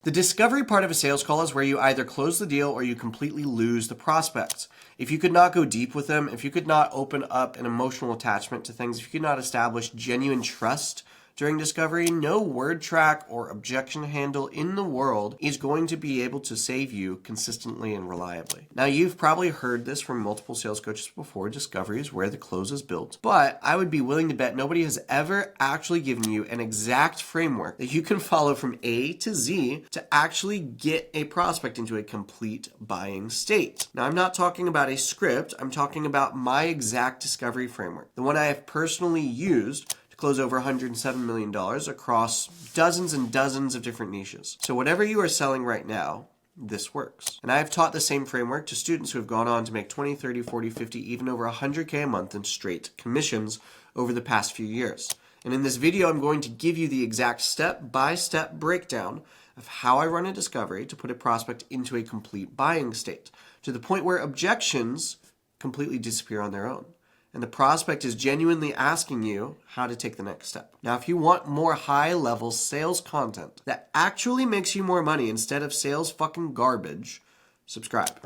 The discovery part of a sales call is where you either close the deal or you completely lose the prospects. If you could not go deep with them, if you could not open up an emotional attachment to things, if you could not establish genuine trust during discovery, no word track or objection handle in the world is going to be able to save you consistently and reliably. Now, you've probably heard this from multiple sales coaches before. Discovery is where the close is built. But I would be willing to bet nobody has ever actually given you an exact framework that you can follow from A to Z to actually get a prospect into a complete buying state. Now, I'm not talking about a script. I'm talking about my exact discovery framework, the one I have personally used close over $107 million across dozens and dozens of different niches. So whatever you are selling right now, this works. And I have taught the same framework to students who have gone on to make 20, 30, 40, 50, even over 100K a month in straight commissions over the past few years. And in this video, I'm going to give you the exact step-by-step breakdown of how I run a discovery to put a prospect into a complete buying state, to the point where objections completely disappear on their own. And the prospect is genuinely asking you how to take the next step. Now, if you want more high-level sales content that actually makes you more money instead of sales fucking garbage, subscribe.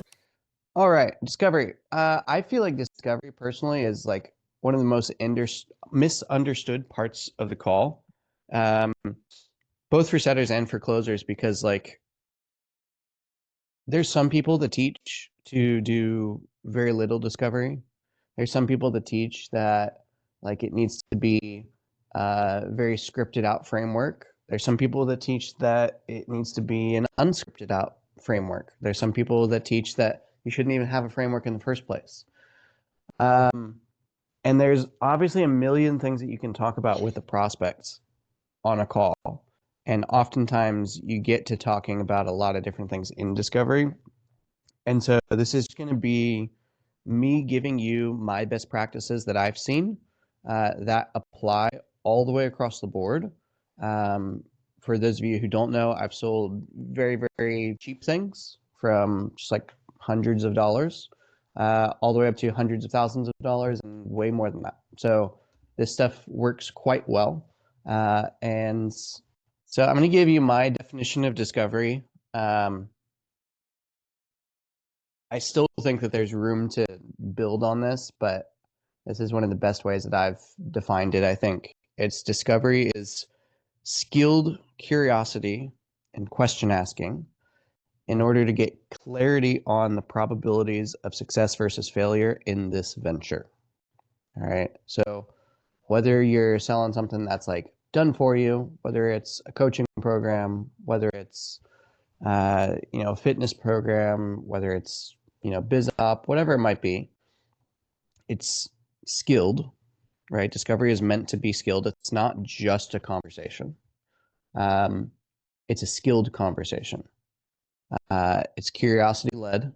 All right, discovery. I feel like discovery personally is like one of the most misunderstood parts of the call, both for setters and for closers, because like there's some people that teach to do very little discovery. There's some people that teach that like it needs to be a very scripted out framework. There's some people that teach that it needs to be an unscripted out framework. There's some people that teach that you shouldn't even have a framework in the first place. And there's obviously a million things that you can talk about with the prospects on a call. And oftentimes you get to talking about a lot of different things in discovery. And so this is going to be me giving you my best practices that I've seen that apply all the way across the board. For those of you who don't know, I've sold very, very cheap things from just like hundreds of dollars all the way up to hundreds of thousands of dollars and way more than that. So this stuff works quite well. And so I'm going to give you my definition of discovery. I still think that there's room to build on this, but this is one of the best ways that I've defined it, I think. Its discovery is skilled curiosity and question asking in order to get clarity on the probabilities of success versus failure in this venture. All right. So whether you're selling something that's like done for you, whether it's a coaching program, whether it's a fitness program, whether it's biz op, whatever it might be, it's skilled, right? Discovery is meant to be skilled. It's not just a conversation. It's a skilled conversation. It's curiosity led.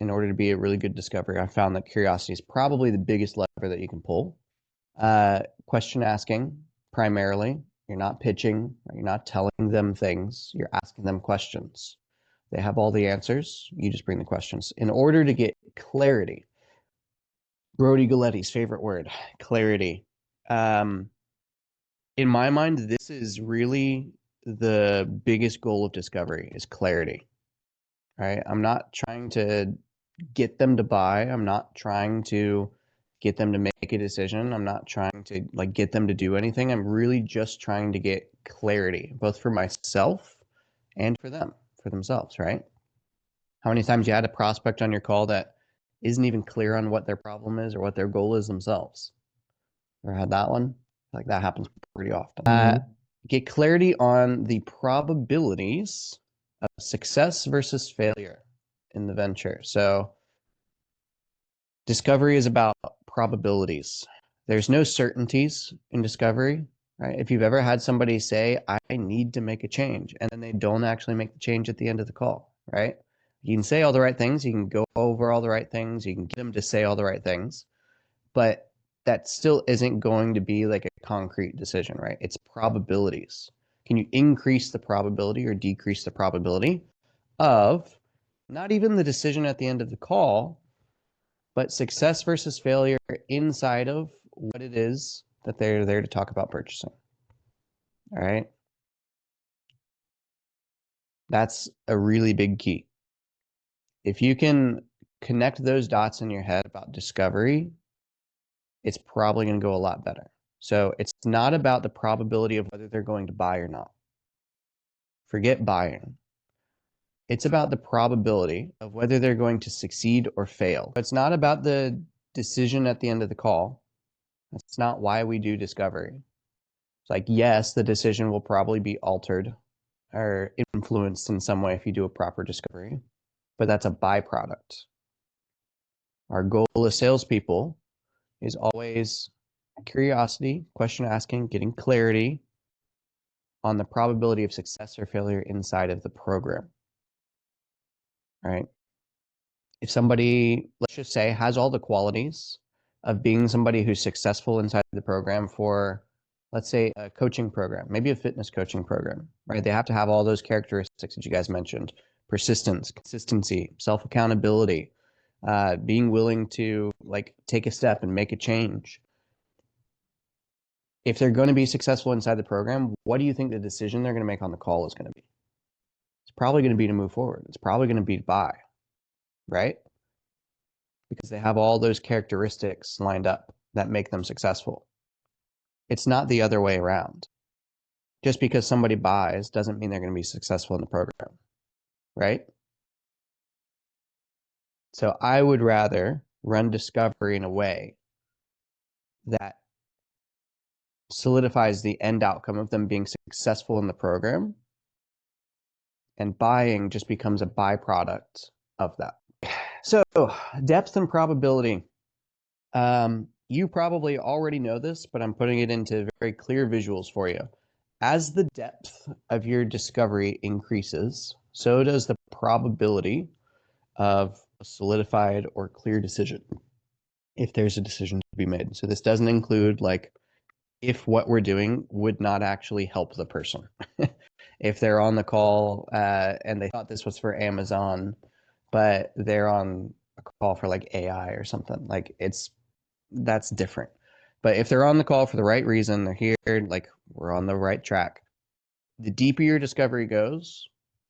In order to be a really good discovery, I found that curiosity is probably the biggest lever that you can pull. Question asking primarily. You're not pitching, you're not telling them things, you're asking them questions. They have all the answers, you just bring the questions. In order to get clarity, Brody Galetti's favorite word, clarity. In my mind, this is really the biggest goal of discovery is clarity, right? I'm not trying to get them to buy. I'm not trying to get them to make a decision. I'm not trying to like get them to do anything. I'm really just trying to get clarity, both for myself and for them, for themselves, right? How many times you had a prospect on your call that isn't even clear on what their problem is or what their goal is themselves? Ever had that one? Like that happens pretty often. Get clarity on the probabilities of success versus failure in the venture. So discovery is about probabilities. There's no certainties in discovery, right? If you've ever had somebody say, I need to make a change, and then they don't actually make the change at the end of the call, right? You can say all the right things, you can go over all the right things, you can get them to say all the right things, but that still isn't going to be like a concrete decision, right? It's probabilities. Can you increase the probability or decrease the probability of not even the decision at the end of the call, but success versus failure inside of what it is that they're there to talk about purchasing. All right. That's a really big key. If you can connect those dots in your head about discovery, it's probably going to go a lot better. So it's not about the probability of whether they're going to buy or not. Forget buying. It's about the probability of whether they're going to succeed or fail. It's not about the decision at the end of the call. That's not why we do discovery. It's like, yes, the decision will probably be altered or influenced in some way if you do a proper discovery, but that's a byproduct. Our goal as salespeople is always curiosity, question asking, getting clarity on the probability of success or failure inside of the program. All right. If somebody, let's just say, has all the qualities of being somebody who's successful inside the program for, let's say, a coaching program, maybe a fitness coaching program, right? They have to have all those characteristics that you guys mentioned: persistence, consistency, self-accountability, being willing to like take a step and make a change. If they're going to be successful inside the program, what do you think the decision they're going to make on the call is going to be? It's probably going to be to move forward. It's probably going to be to buy, right? Because they have all those characteristics lined up that make them successful. It's not the other way around. Just because somebody buys doesn't mean they're going to be successful in the program, right? So I would rather run discovery in a way that solidifies the end outcome of them being successful in the program, and buying just becomes a byproduct of that. So depth and probability. You probably already know this, but I'm putting it into very clear visuals for you. As the depth of your discovery increases, so does the probability of a solidified or clear decision, if there's a decision to be made. So this doesn't include like if what we're doing would not actually help the person. If they're on the call and they thought this was for Amazon, but they're on a call for like AI or something, like that's different. But if they're on the call for the right reason, they're here, like we're on the right track. The deeper your discovery goes,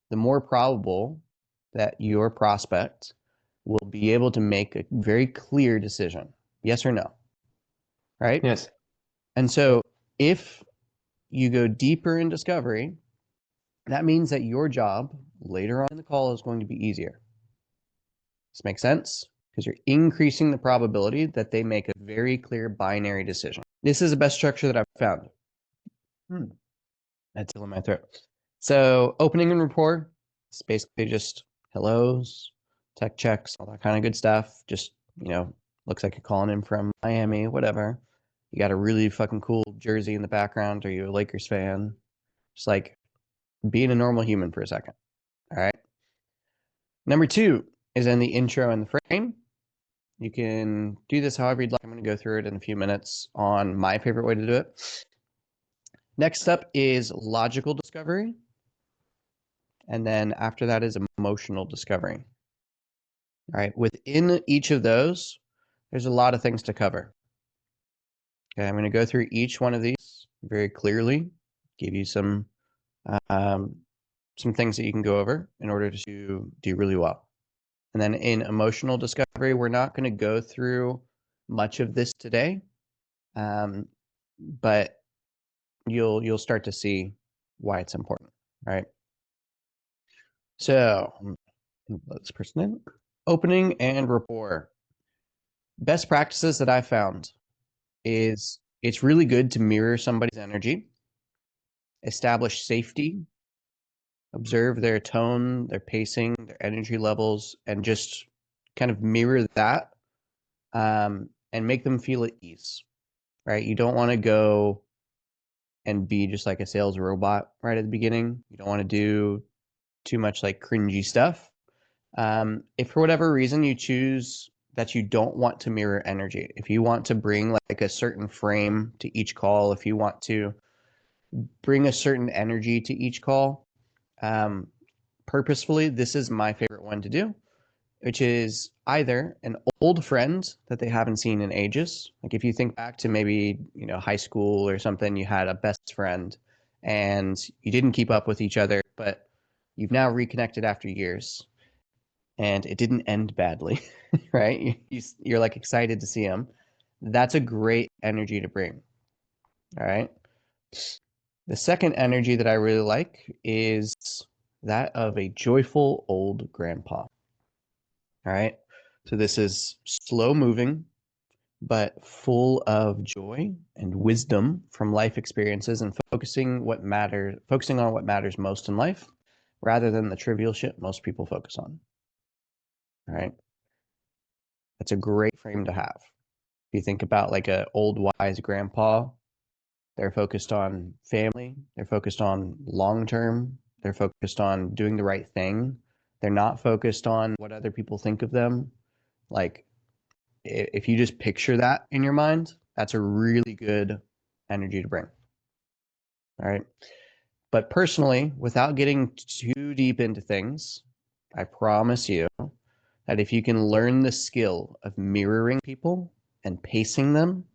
the more probable that your prospect will be able to make a very clear decision, yes or no, right? Yes. And so if you go deeper in discovery, that means that your job later on in the call is going to be easier. This makes sense? Because you're increasing the probability that they make a very clear binary decision. This is the best structure that I've found. That's still in my throat. So opening and rapport, it's basically just hellos, tech checks, all that kind of good stuff. Just, looks like you're calling in from Miami, whatever. You got a really fucking cool jersey in the background. Are you a Lakers fan? Just like being a normal human for a second. All right. Number 2 is in the intro and the frame. You can do this however you'd like. I'm going to go through it in a few minutes on my favorite way to do it. Next up is logical discovery. And then after that is emotional discovery. All right. Within each of those, there's a lot of things to cover. Okay. I'm going to go through each one of these very clearly, give you some things that you can go over in order to do really well. And then in emotional discovery, we're not going to go through much of this today, but you'll start to see why it's important, right? So let this person in. Opening and rapport. Best practices that I found is it's really good to mirror somebody's energy, establish safety, observe their tone, their pacing, their energy levels, and just kind of mirror that and make them feel at ease, right? You don't want to go and be just like a sales robot right at the beginning. You don't want to do too much like cringy stuff. If for whatever reason you choose that you don't want to mirror energy, if you want to bring like a certain frame to each call, if you want to bring a certain energy to each call, purposefully, this is my favorite one to do, which is either an old friend that they haven't seen in ages. Like if you think back to maybe, high school or something, you had a best friend and you didn't keep up with each other, but You've now reconnected after years, and it didn't end badly, right? You're like excited to see him. That's a great energy to bring. All right. The second energy that I really like is that of a joyful old grandpa. All right. So this is slow moving, but full of joy and wisdom from life experiences and focusing on what matters most in life rather than the trivial shit most people focus on. All right. That's a great frame to have. If you think about like an old wise grandpa, they're focused on family, they're focused on long term, they're focused on doing the right thing. They're not focused on what other people think of them. Like if you just picture that in your mind, that's a really good energy to bring. All right. But personally, without getting too deep into things, I promise you that if you can learn the skill of mirroring people and pacing them,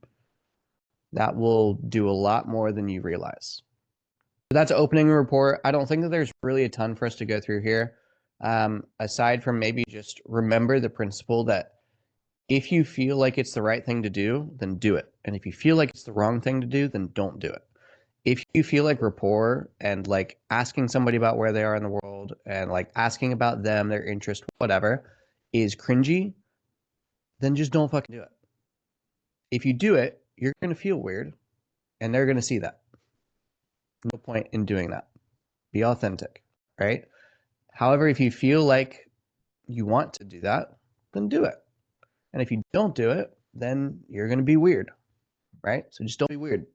that will do a lot more than you realize. So that's opening a report. I don't think that there's really a ton for us to go through here. Aside from maybe just remember the principle that if you feel like it's the right thing to do, then do it. And if you feel like it's the wrong thing to do, then don't do it. If you feel like rapport and like asking somebody about where they are in the world and like asking about them, their interest, whatever, is cringy, then just don't fucking do it. If you do it, you're going to feel weird and they're going to see that. No point in doing that. Be authentic, right? However, if you feel like you want to do that, then do it. And if you don't do it, then you're going to be weird, right? So just don't be weird.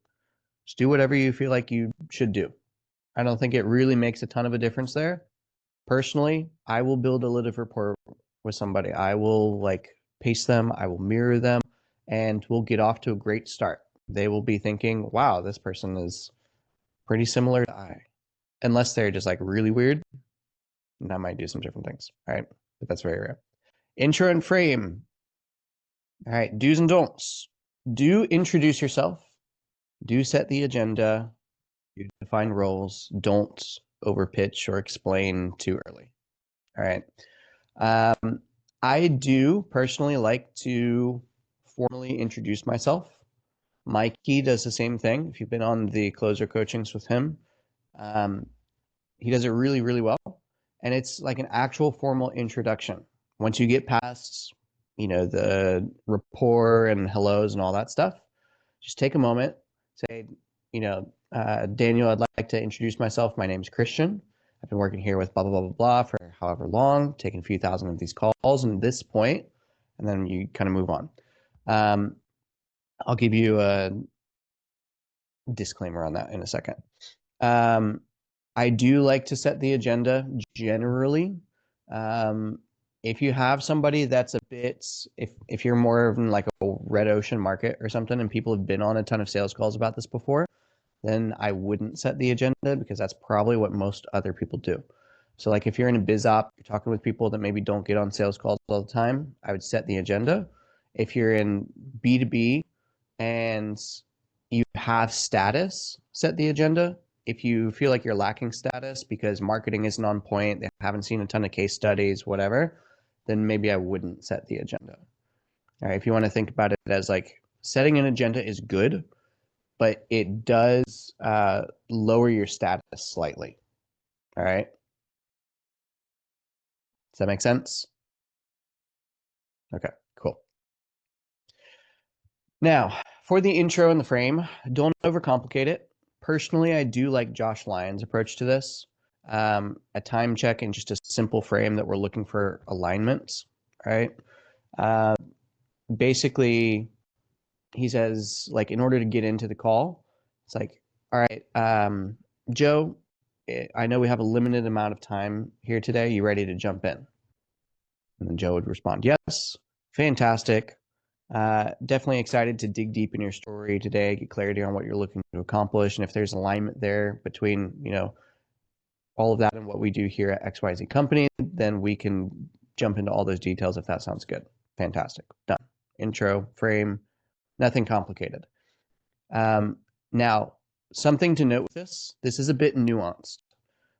Just do whatever you feel like you should do. I don't think it really makes a ton of a difference there. Personally, I will build a little rapport with somebody. I will like pace them, I will mirror them, and we'll get off to a great start. They will be thinking, wow, this person is pretty similar to I. Unless they're just like really weird, and I might do some different things. All right. But that's very rare. Intro and frame. All right. Do's and don'ts. Do introduce yourself. Do set the agenda. Do define roles. Don't overpitch or explain too early. All right. I do personally like to formally introduce myself. Mikey does the same thing. If you've been on the closer coachings with him, he does it really, really well. And it's like an actual formal introduction. Once you get past, the rapport and hellos and all that stuff, just take a moment, say, Daniel, I'd like to introduce myself. My name's Christian. I've been working here with blah, blah, blah, blah, blah for however long, taking a few thousand of these calls and this point, and then you kind of move on. I'll give you a disclaimer on that in a second. I do like to set the agenda generally. If you have somebody that's a bit, if you're more of in like a red ocean market or something and people have been on a ton of sales calls about this before, then I wouldn't set the agenda because that's probably what most other people do. So like if you're in a biz op, you're talking with people that maybe don't get on sales calls all the time, I would set the agenda. If you're in B2B and you have status, set the agenda. If you feel like you're lacking status because marketing isn't on point, they haven't seen a ton of case studies, whatever, then maybe I wouldn't set the agenda. All right, if you want to think about it as like setting an agenda is good, but it does lower your status slightly. All right. Does that make sense? Okay, cool. Now, for the intro and the frame, don't overcomplicate it. Personally, I do like Josh Lyon's approach to this. A time check and just a simple frame that we're looking for alignments, right? Basically, he says, like, in order to get into the call, it's like, all right, Joe, I know we have a limited amount of time here today. You ready to jump in? And then Joe would respond, yes, fantastic. Definitely excited to dig deep in your story today, get clarity on what you're looking to accomplish. And if there's alignment there between, all of that and what we do here at XYZ Company, then we can jump into all those details if that sounds good. Fantastic. Done. Intro, frame, nothing complicated. Now, something to note with this is a bit nuanced.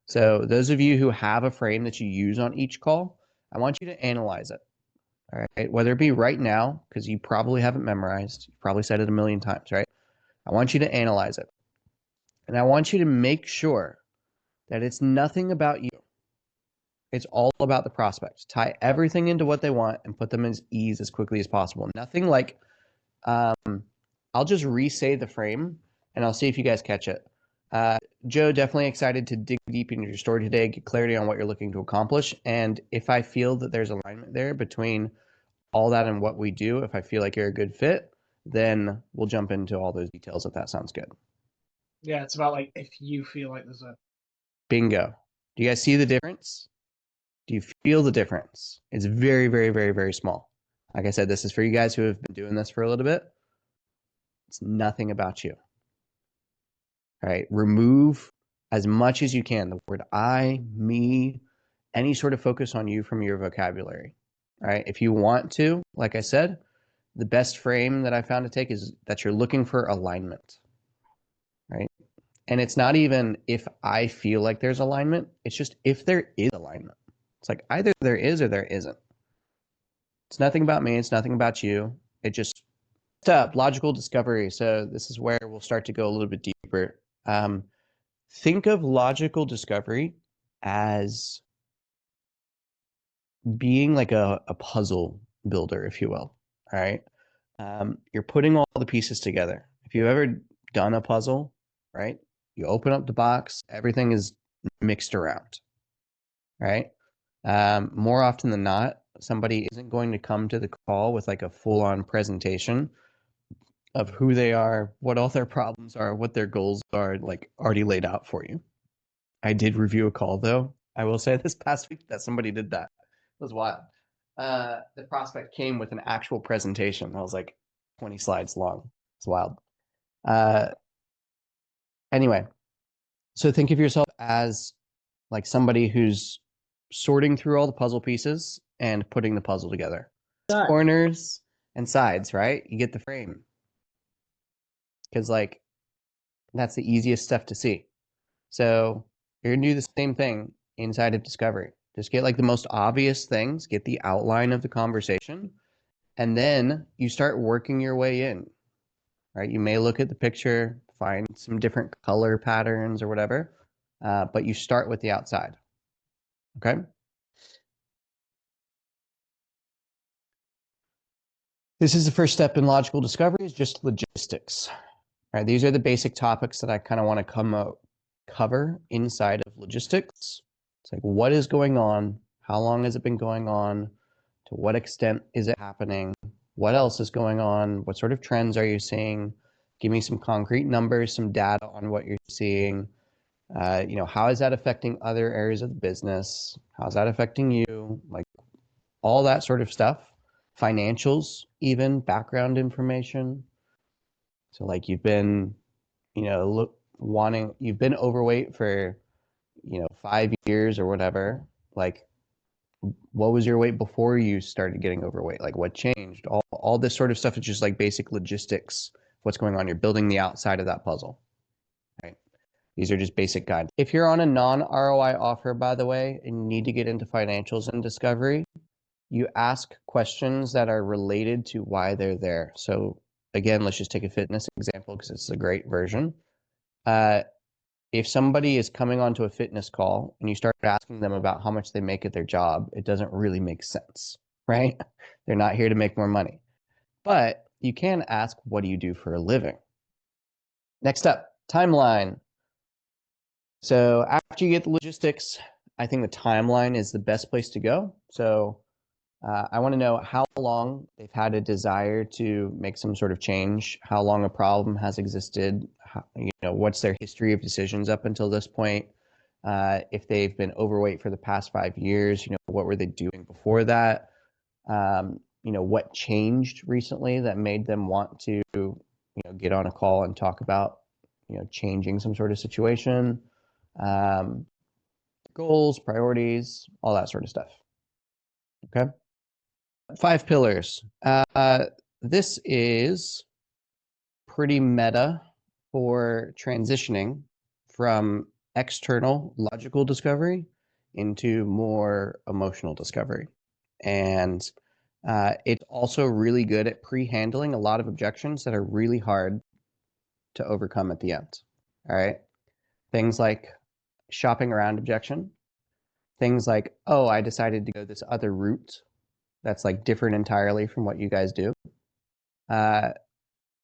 So those of you who have a frame that you use on each call, I want you to analyze it. All right, whether it be right now, because you probably haven't memorized, you probably said it a million times, right? I want you to analyze it. And I want you to make sure that it's nothing about you. It's all about the prospects. Tie everything into what they want and put them at ease as quickly as possible. Nothing like, I'll just re-say the frame and I'll see if you guys catch it. Joe, definitely excited to dig deep into your story today, get clarity on what you're looking to accomplish. And if I feel that there's alignment there between all that and what we do, if I feel like you're a good fit, then we'll jump into all those details if that sounds good. Yeah, it's about like if you feel like there's a Bingo. Do you guys see the difference? Do you feel the difference? It's very, very, very, very small. Like I said, this is for you guys who have been doing this for a little bit. It's nothing about you. All right, remove as much as you can the word I, me, any sort of focus on you from your vocabulary. All right, if you want to, like I said, the best frame that I found to take is that you're looking for alignment, right? And it's not even if I feel like there's alignment, it's just if there is alignment. It's like either there is or there isn't. It's nothing about me, it's nothing about you. It just up logical discovery. So this is where we'll start to go a little bit deeper. Think of logical discovery as being like a puzzle builder, if you will. All right. You're putting all the pieces together. If you've ever done a puzzle, right? You open up the box, everything is mixed around, right? More often than not, somebody isn't going to come to the call with like a full-on presentation of who they are, what all their problems are, what their goals are, like already laid out for you. I did review a call though. I will say this past week that somebody did that. It was wild. The prospect came with an actual presentation. That was like 20 slides long. It's wild. Anyway, so think of yourself as like somebody who's sorting through all the puzzle pieces and putting the puzzle together. Corners and sides, right? You get the frame. Because like that's the easiest stuff to see. So you're gonna do the same thing inside of discovery. Just get like the most obvious things, get the outline of the conversation, and then you start working your way in, right? You may look at the picture, find some different color patterns or whatever, but you start with the outside, okay? This is the first step in logical discovery, is just logistics. All right, these are the basic topics that I kind of want to cover inside of logistics. It's like, what is going on? How long has it been going on? To what extent is it happening? What else is going on? What sort of trends are you seeing? Give me some concrete numbers, some data on what you're seeing. How is that affecting other areas of the business? How's that affecting you? Like all that sort of stuff. Financials, even background information. So like you've been, you've been overweight for, 5 years or whatever. Like, what was your weight before you started getting overweight? Like what changed? All this sort of stuff is just like basic logistics. What's going on? You're building the outside of that puzzle, right? These are just basic guides. If you're on a non-ROI offer, by the way, and you need to get into financials and discovery, you ask questions that are related to why they're there. So again, let's just take a fitness example because it's a great version. If somebody is coming onto a fitness call and you start asking them about how much they make at their job, it doesn't really make sense, right? They're not here to make more money. But you can ask, what do you do for a living? Next up, timeline. So after you get the logistics, I think the timeline is the best place to go. So I want to know how long they've had a desire to make some sort of change, how long a problem has existed, what's their history of decisions up until this point. If they've been overweight for the past 5 years, what were they doing before that? What changed recently that made them want to, get on a call and talk about, changing some sort of situation, goals, priorities, all that sort of stuff. Okay. 5 pillars. This is pretty meta for transitioning from external logical discovery into more emotional discovery. And it's also really good at pre-handling a lot of objections that are really hard to overcome at the end. All right. Things like shopping around objection. Things like, oh, I decided to go this other route that's like different entirely from what you guys do.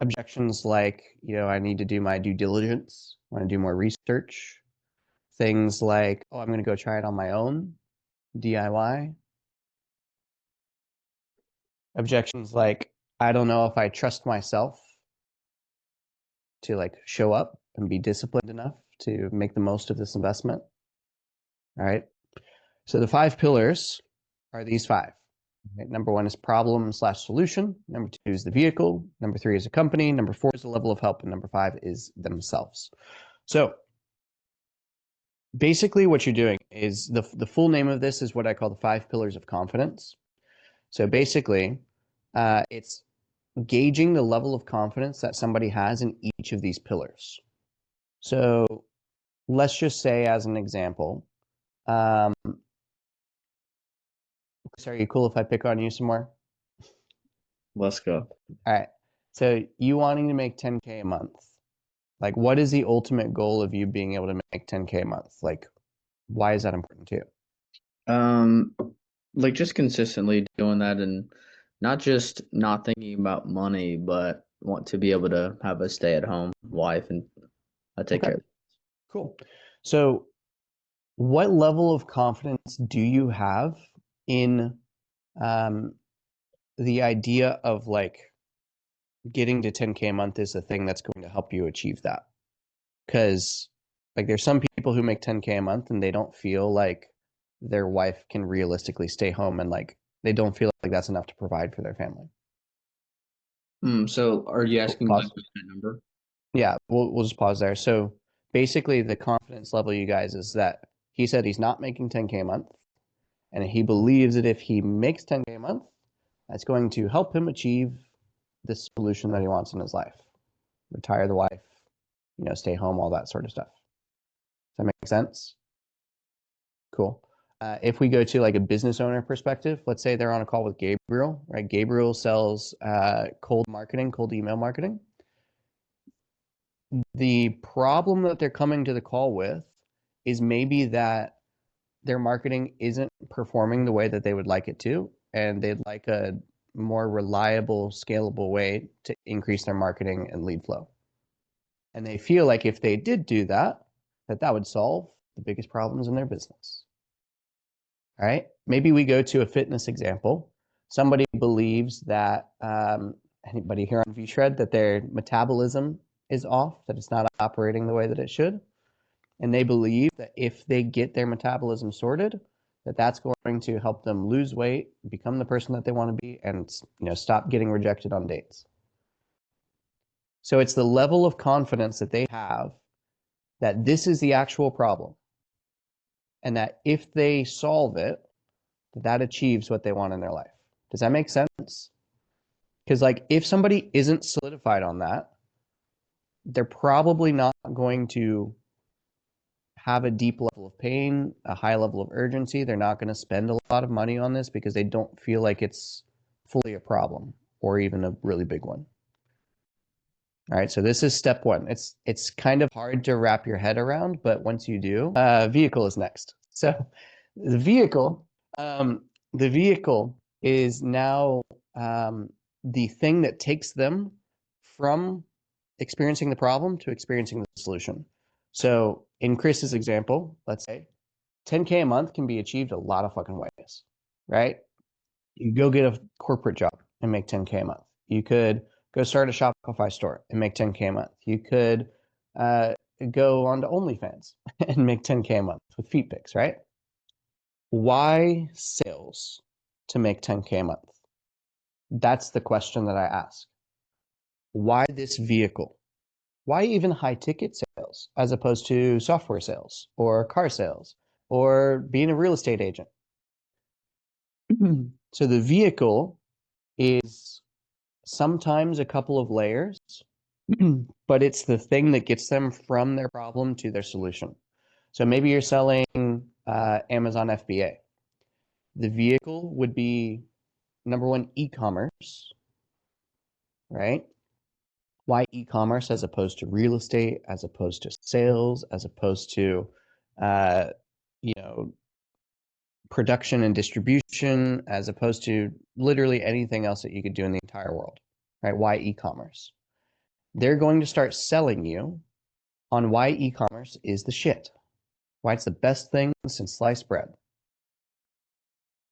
Objections like, I need to do my due diligence, I want to do more research. Things like, oh, I'm going to go try it on my own, DIY. Objections like, I don't know if I trust myself to like show up and be disciplined enough to make the most of this investment. All right. So the 5 pillars are these 5. Right? Number 1 is problem/solution. Number 2 is the vehicle. Number 3 is a company. Number 4 is the level of help. And number 5 is themselves. So basically what you're doing is the full name of this is what I call the 5 pillars of confidence. So basically, it's gauging the level of confidence that somebody has in each of these pillars. So let's just say, as an example, are you cool if I pick on you some more? Let's go. All right. So you wanting to make 10K a month, like what is the ultimate goal of you being able to make 10K a month? Like, why is that important to you? Like just consistently doing that and not just not thinking about money, but want to be able to have a stay-at-home wife and take care of it. Cool. So what level of confidence do you have in the idea of like getting to 10K a month is the thing that's going to help you achieve that? Because like there's some people who make 10K a month and they don't feel like their wife can realistically stay home, and like they don't feel like that's enough to provide for their family. So are you asking Pause. like that number? Yeah, we'll just pause there. So basically the confidence level, you guys, is that he said he's not making 10K a month, and he believes that if he makes 10K a month, that's going to help him achieve the solution that he wants in his life. Retire the wife, stay home, all that sort of stuff. Does that make sense? Cool. If we go to like a business owner perspective, let's say they're on a call with Gabriel, right? Gabriel sells cold email marketing. The problem that they're coming to the call with is maybe that their marketing isn't performing the way that they would like it to, and they'd like a more reliable, scalable way to increase their marketing and lead flow. And they feel like if they did do that, that would solve the biggest problems in their business. All right. Maybe we go to a fitness example. Somebody believes that, anybody here on VShred, that their metabolism is off, that it's not operating the way that it should. And they believe that if they get their metabolism sorted, that's going to help them lose weight, become the person that they want to be, and stop getting rejected on dates. So it's the level of confidence that they have that this is the actual problem, and that if they solve it, that achieves what they want in their life. Does that make sense? Because like if somebody isn't solidified on that, they're probably not going to have a deep level of pain, a high level of urgency. They're not going to spend a lot of money on this because they don't feel like it's fully a problem or even a really big one. All right, so this is step 1. It's kind of hard to wrap your head around, but once you do, vehicle is next. So the vehicle is now the thing that takes them from experiencing the problem to experiencing the solution. So in Chris's example, let's say 10K a month can be achieved a lot of fucking ways, right? You go get a corporate job and make 10K a month. You could go start a Shopify store and make 10K a month. You could go onto OnlyFans and make 10K a month with feet pics, right? Why sales to make 10K a month? That's the question that I ask. Why this vehicle? Why even high ticket sales as opposed to software sales or car sales or being a real estate agent? So the vehicle is sometimes a couple of layers, but it's the thing that gets them from their problem to their solution. So maybe you're selling Amazon FBA. The vehicle would be number one, e-commerce, right? Why e-commerce as opposed to real estate, as opposed to sales, as opposed to, you know, production and distribution, as opposed to literally anything else that you could do in the entire world, right? Why e-commerce? They're going to start selling you on why e-commerce is the shit, why it's the best thing since sliced bread.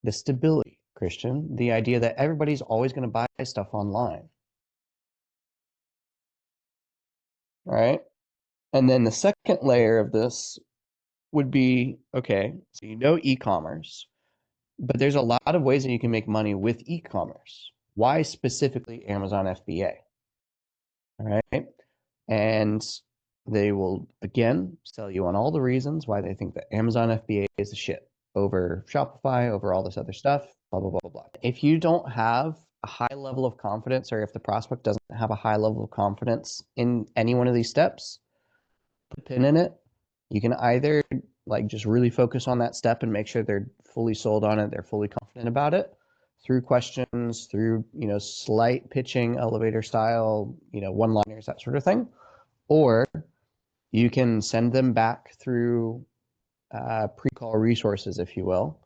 The stability, Christian, the idea that everybody's always going to buy stuff online, right? And then the second layer of this would be, okay, so you know e-commerce, but there's a lot of ways that you can make money with e-commerce. Why specifically Amazon FBA? All right. And they will, again, sell you on all the reasons why they think that Amazon FBA is the shit over Shopify, over all this other stuff, blah, blah, blah, blah, blah. If you don't have a high level of confidence, or if the prospect doesn't have a high level of confidence in any one of these steps, put a pin in it. You can either like just really focus on that step and make sure they're fully sold on it, they're fully confident about it through questions, through, you know, slight pitching, elevator style, you know, one-liners, that sort of thing. Or you can send them back through pre-call resources, if you will,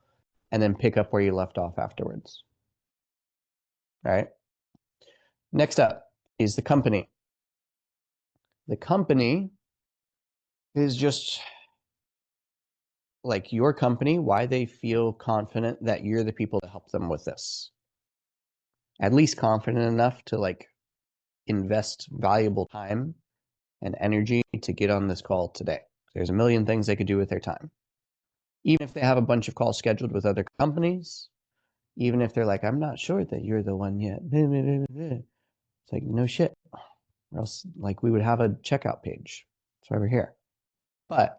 and then pick up where you left off afterwards. All right. Next up is the company. The company is just like your company, why they feel confident that you're the people to help them with this. At least confident enough to like invest valuable time and energy to get on this call today. There's a million things they could do with their time. Even if they have a bunch of calls scheduled with other companies, even if they're like, I'm not sure that you're the one yet. It's like, no shit. Or else like we would have a checkout page. It's over here. But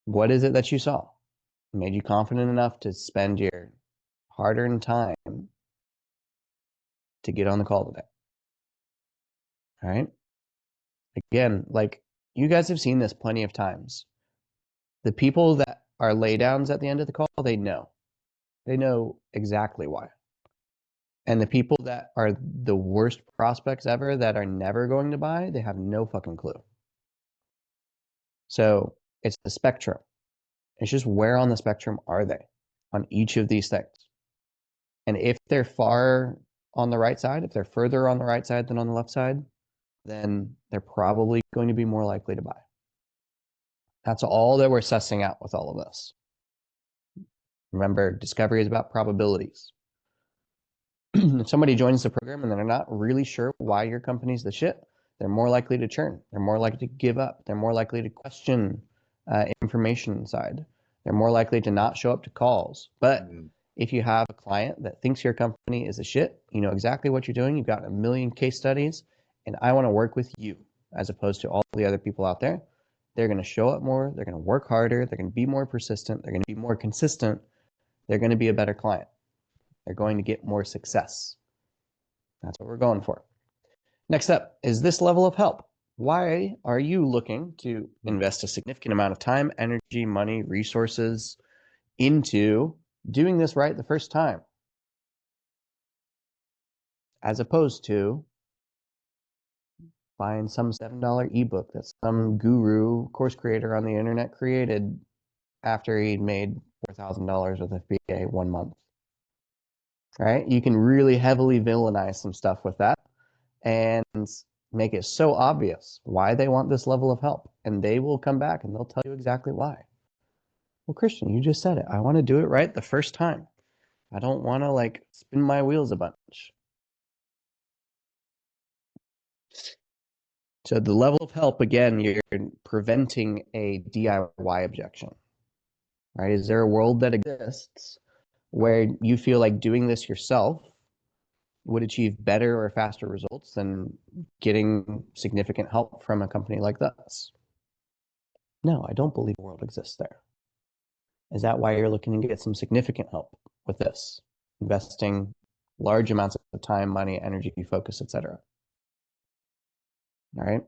what is it that you saw? It made you confident enough to spend your hard-earned time to get on the call today. All right. Again, like you guys have seen this plenty of times. The people that are laydowns at the end of the call, they know exactly why. And the people that are the worst prospects ever that are never going to buy, they have no fucking clue. So it's the spectrum. It's just where on the spectrum are they on each of these things? And if they're far on the right side, if they're further on the right side than on the left side, then they're probably going to be more likely to buy. That's all that we're sussing out with all of this. Remember, discovery is about probabilities. If somebody joins the program and they're not really sure why your company's the shit, they're more likely to churn. They're more likely to give up. They're more likely to question information inside. They're more likely to not show up to calls. But if you have a client that thinks your company is a shit, you know exactly what you're doing, you've got a million case studies, and I want to work with you as opposed to all the other people out there, they're going to show up more, they're going to work harder, they're going to be more persistent, they're going to be more consistent, they're going to be a better client. They're going to get more success. That's what we're going for. Next up is this level of help. Why are you looking to invest a significant amount of time, energy, money, resources into doing this right the first time? As opposed to buying some $7 ebook that some guru course creator on the internet created after he'd made $4,000 with FBA 1 month. Right? You can really heavily villainize some stuff with that and make it so obvious why they want this level of help. And they will come back and they'll tell you exactly why. Well, Christian, you just said it. I want to do it right the first time. I don't want to like spin my wheels a bunch. So the level of help, again, you're preventing a DIY objection, right? Is there a world that exists where you feel like doing this yourself would achieve better or faster results than getting significant help from a company like this? No, I don't believe a world exists there. Is that why you're looking to get some significant help with this? Investing large amounts of time, money, energy, focus, etc. All right.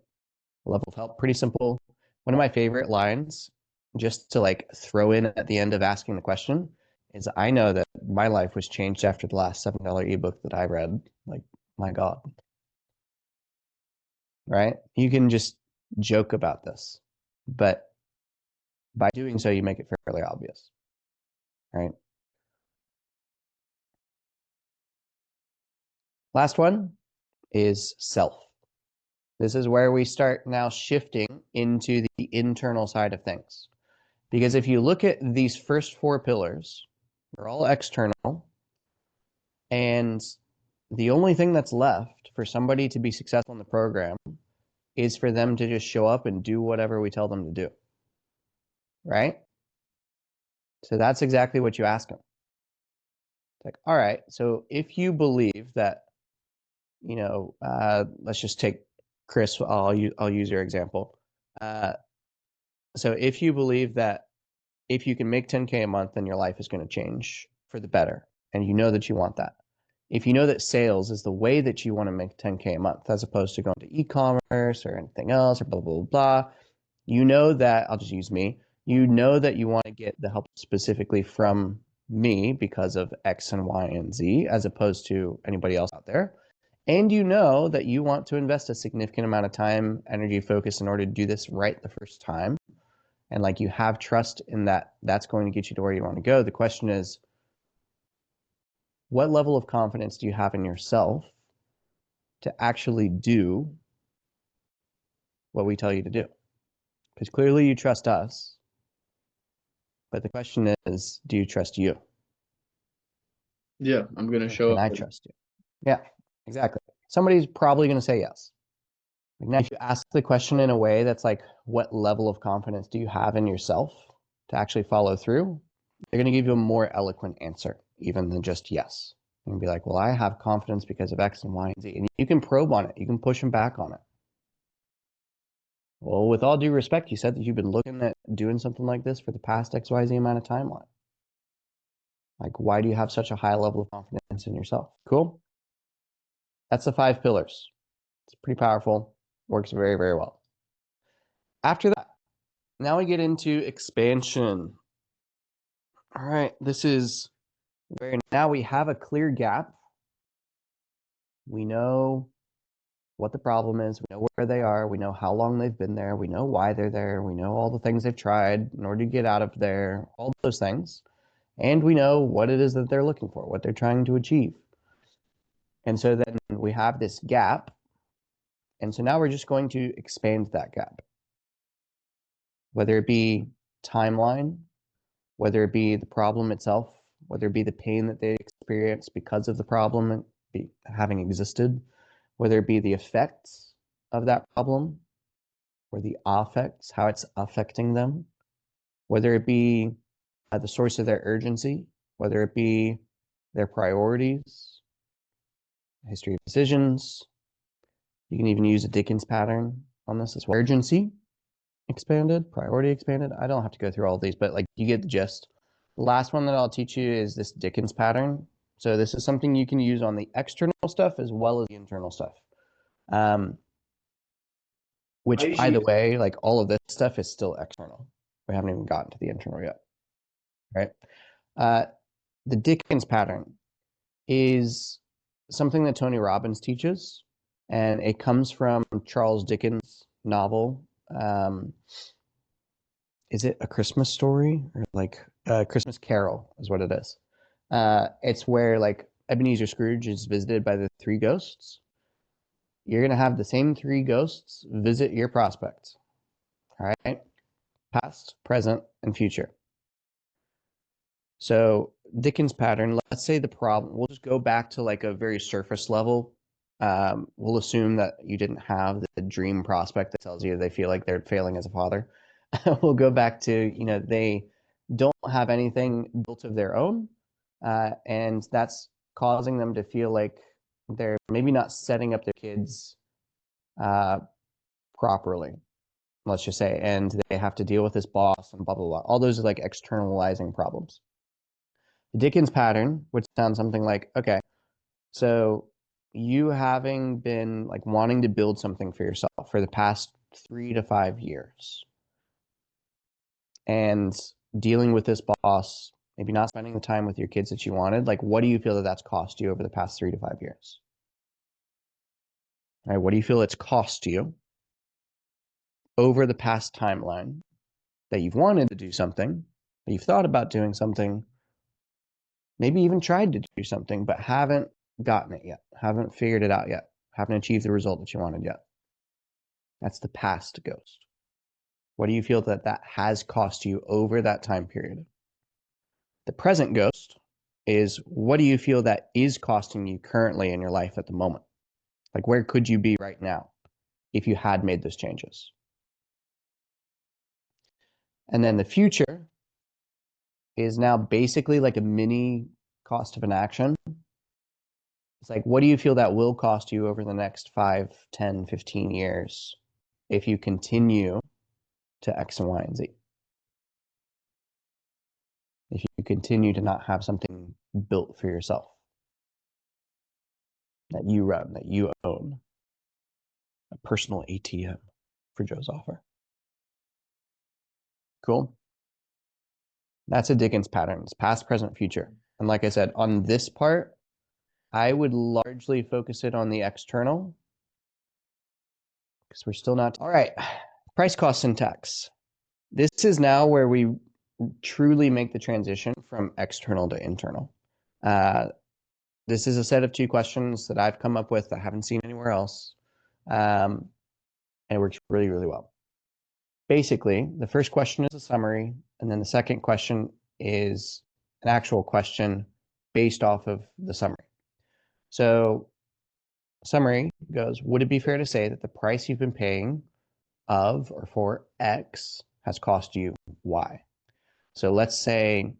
Level of help, pretty simple. One of my favorite lines, just to like throw in at the end of asking the question, is I know that my life was changed after the last $7 ebook that I read. Like, my God. Right? You can just joke about this, but by doing so, you make it fairly obvious. Right? Last one is self. This is where we start now shifting into the internal side of things. Because if you look at these first 4 pillars, they're all external. And the only thing that's left for somebody to be successful in the program is for them to just show up and do whatever we tell them to do. Right? So that's exactly what you ask them. It's like, all right, so if you believe that, let's just take Chris, I'll use your example. So if you believe that if you can make 10K a month, then your life is going to change for the better, and you know that you want that. If you know that sales is the way that you want to make 10K a month, as opposed to going to e-commerce or anything else or blah, blah, blah, you know that, I'll just use me, you know that you want to get the help specifically from me because of X and Y and Z, as opposed to anybody else out there. And you know that you want to invest a significant amount of time, energy, focus in order to do this right the first time. And like you have trust in that that's going to get you to where you want to go. The question is, what level of confidence do you have in yourself to actually do what we tell you to do? Because clearly you trust us, but the question is, do you trust you? Yeah, I'm gonna show Can I up. trust you? Yeah, exactly. Somebody's probably going to say yes. Now, if you ask the question in a way that's like, what level of confidence do you have in yourself to actually follow through? They're going to give you a more eloquent answer, even than just yes. And be like, well, I have confidence because of X and Y and Z. And you can probe on it. You can push them back on it. Well, with all due respect, you said that you've been looking at doing something like this for the past XYZ amount of timeline. Like, why do you have such a high level of confidence in yourself? Cool. That's the 5 pillars. It's pretty powerful. Works very, very well. After that, now we get into expansion. All right, this is where now we have a clear gap. We know what the problem is. We know where they are. We know how long they've been there. We know why they're there. We know all the things they've tried in order to get out of there, all those things. And we know what it is that they're looking for, what they're trying to achieve. And so then we have this gap. And so now we're just going to expand that gap. Whether it be timeline, whether it be the problem itself, whether it be the pain that they experience because of the problem having existed, whether it be the effects of that problem, or the affects, how it's affecting them, whether it be the source of their urgency, whether it be their priorities, history of decisions. You can even use a Dickens pattern on this as well. Urgency expanded, priority expanded. I don't have to go through all of these, but like you get the gist. The last one that I'll teach you is this Dickens pattern. So this is something you can use on the external stuff as well as the internal stuff. Which, by the way, like all of this stuff is still external. We haven't even gotten to the internal yet, right? The Dickens pattern is something that Tony Robbins teaches, and it comes from Charles Dickens' novel. Is it A Christmas Story or like a Christmas Carol is what it is. It's where like Ebenezer Scrooge is visited by the 3 ghosts. You're going to have the same 3 ghosts visit your prospects. All right. Past, present, and future. So Dickens pattern, let's say the problem, we'll just go back to like a very surface level. We'll assume that you didn't have the dream prospect that tells you they feel like they're failing as a father. We'll go back to, they don't have anything built of their own. And that's causing them to feel like they're maybe not setting up their kids properly, let's just say, and they have to deal with this boss and blah, blah, blah. All those are like externalizing problems. The Dickens pattern would sound something like, okay, so you having been like wanting to build something for yourself for the past 3 to 5 years, and dealing with this boss, maybe not spending the time with your kids that you wanted, like what do you feel that that's cost you over the past 3 to 5 years? All right, what do you feel it's cost you over the past timeline that you've wanted to do something, that you've thought about doing something, maybe even tried to do something, but haven't gotten it yet, haven't figured it out yet, haven't achieved the result that you wanted yet? That's the past ghost. What do you feel that that has cost you over that time period? The present ghost is what do you feel that is costing you currently in your life at the moment? Like where could you be right now if you had made those changes? And then the future is now basically like a mini cost of an action. It's like, what do you feel that will cost you over the next 5, 10, 15 years if you continue to X and Y and Z? If you continue to not have something built for yourself that you run, that you own, a personal ATM for Joe's offer. Cool. That's a Dickens pattern. It's past, present, future. And like I said, on this part, I would largely focus it on the external because we're still not. All right. Price cost syntax. This is now where we truly make the transition from external to internal. This is a set of 2 questions that I've come up with that I haven't seen anywhere else. And it works really, really well. Basically, the first question is a summary, and then the second question is an actual question based off of the summary. So, summary goes, would it be fair to say that the price you've been paying of or for X has cost you Y? So let's say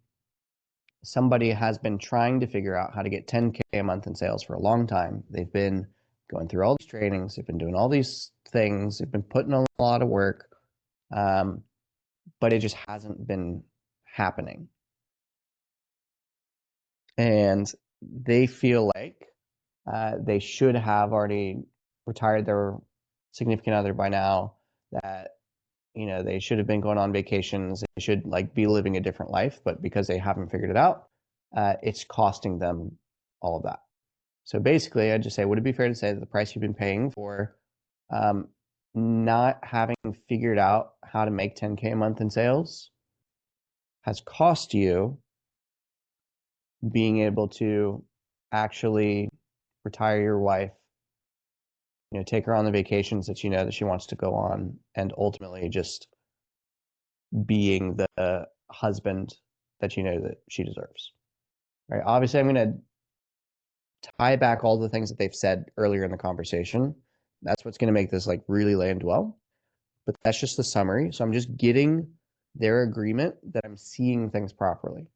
somebody has been trying to figure out how to get 10K a month in sales for a long time. They've been going through all these trainings, they've been doing all these things, they've been putting in a lot of work, but it just hasn't been happening. And they feel like they should have already retired their significant other by now, that they should have been going on vacations, they should like be living a different life, but because they haven't figured it out, it's costing them all of that. So basically, I'd just say, would it be fair to say that the price you've been paying for not having figured out how to make 10K a month in sales has cost you being able to actually retire your wife, take her on the vacations that that she wants to go on, and ultimately just being the husband that that she deserves. Right? Obviously, I'm going to tie back all the things that they've said earlier in the conversation. That's what's going to make this like really land well. But that's just the summary. So I'm just getting their agreement that I'm seeing things properly.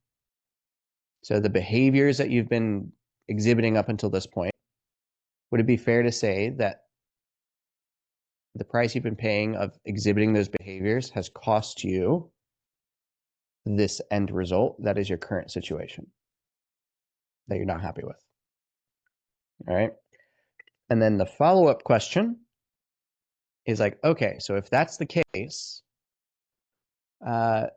So the behaviors that you've been exhibiting up until this point, would it be fair to say that the price you've been paying of exhibiting those behaviors has cost you this end result that is your current situation that you're not happy with? All right. And then the follow-up question is like, okay, so if that's the case, now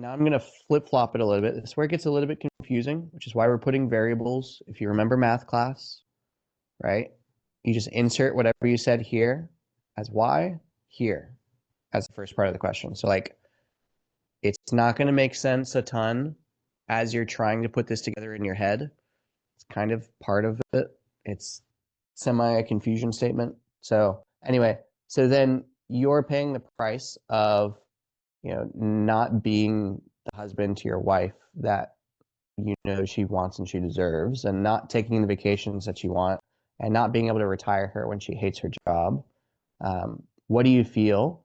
I'm going to flip-flop it a little bit. This is where it gets a little bit confusing, which is why we're putting variables. If you remember math class, right? You just insert whatever you said here as Y, here as the first part of the question. So like, it's not going to make sense a ton as you're trying to put this together in your head. It's kind of part of it. It's semi a confusion statement. So anyway, so then you're paying the price of, not being the husband to your wife that she wants and she deserves, and not taking the vacations that you want, and not being able to retire her when she hates her job. What do you feel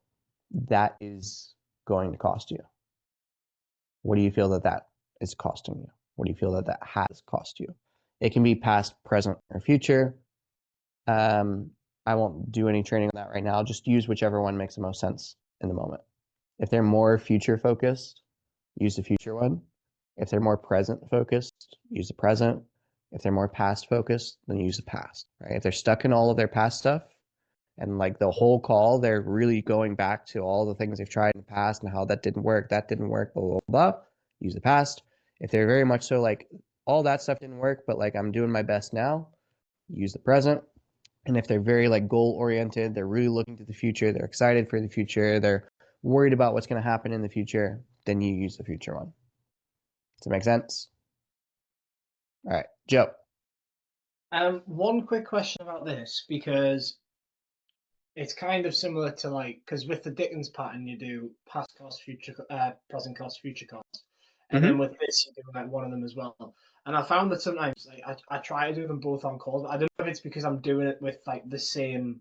that is going to cost you? What do you feel that is costing you? What do you feel that has cost you? It can be past, present, or future. I won't do any training on that right now. Just use whichever one makes the most sense in the moment. If they're more future focused, use the future one. If they're more present focused, use the present. If they're more past focused, then use the past, right? If they're stuck in all of their past stuff, And like the whole call, they're really going back to all the things they've tried in the past and how that didn't work, blah, blah, blah. Use the past. If they're very much so like all that stuff didn't work, but like I'm doing my best now, use the present. And if they're very like goal oriented, they're really looking to the future, they're excited for the future, they're worried about what's going to happen in the future, then you use the future one. Does that make sense? All right, Joe. One quick question about this, because it's kind of similar to like, because with the Dickens pattern you do past cost, present cost, future cost, and then with this you do like one of them as well. And I found that sometimes like I try to do them both on calls, but I don't know if it's because I'm doing it with like the same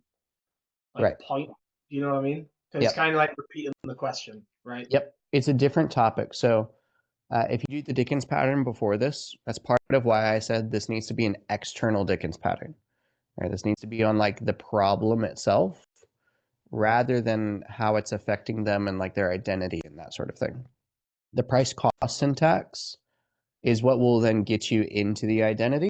like point. You know what I mean? Because it's kind of like repeating the question, right? Yep, it's a different topic. So if you do the Dickens pattern before this, that's part of why I said this needs to be an external Dickens pattern. Right? This needs to be on like the problem itself rather than how it's affecting them and like their identity and that sort of thing. The price cost syntax is what will then get you into the identity.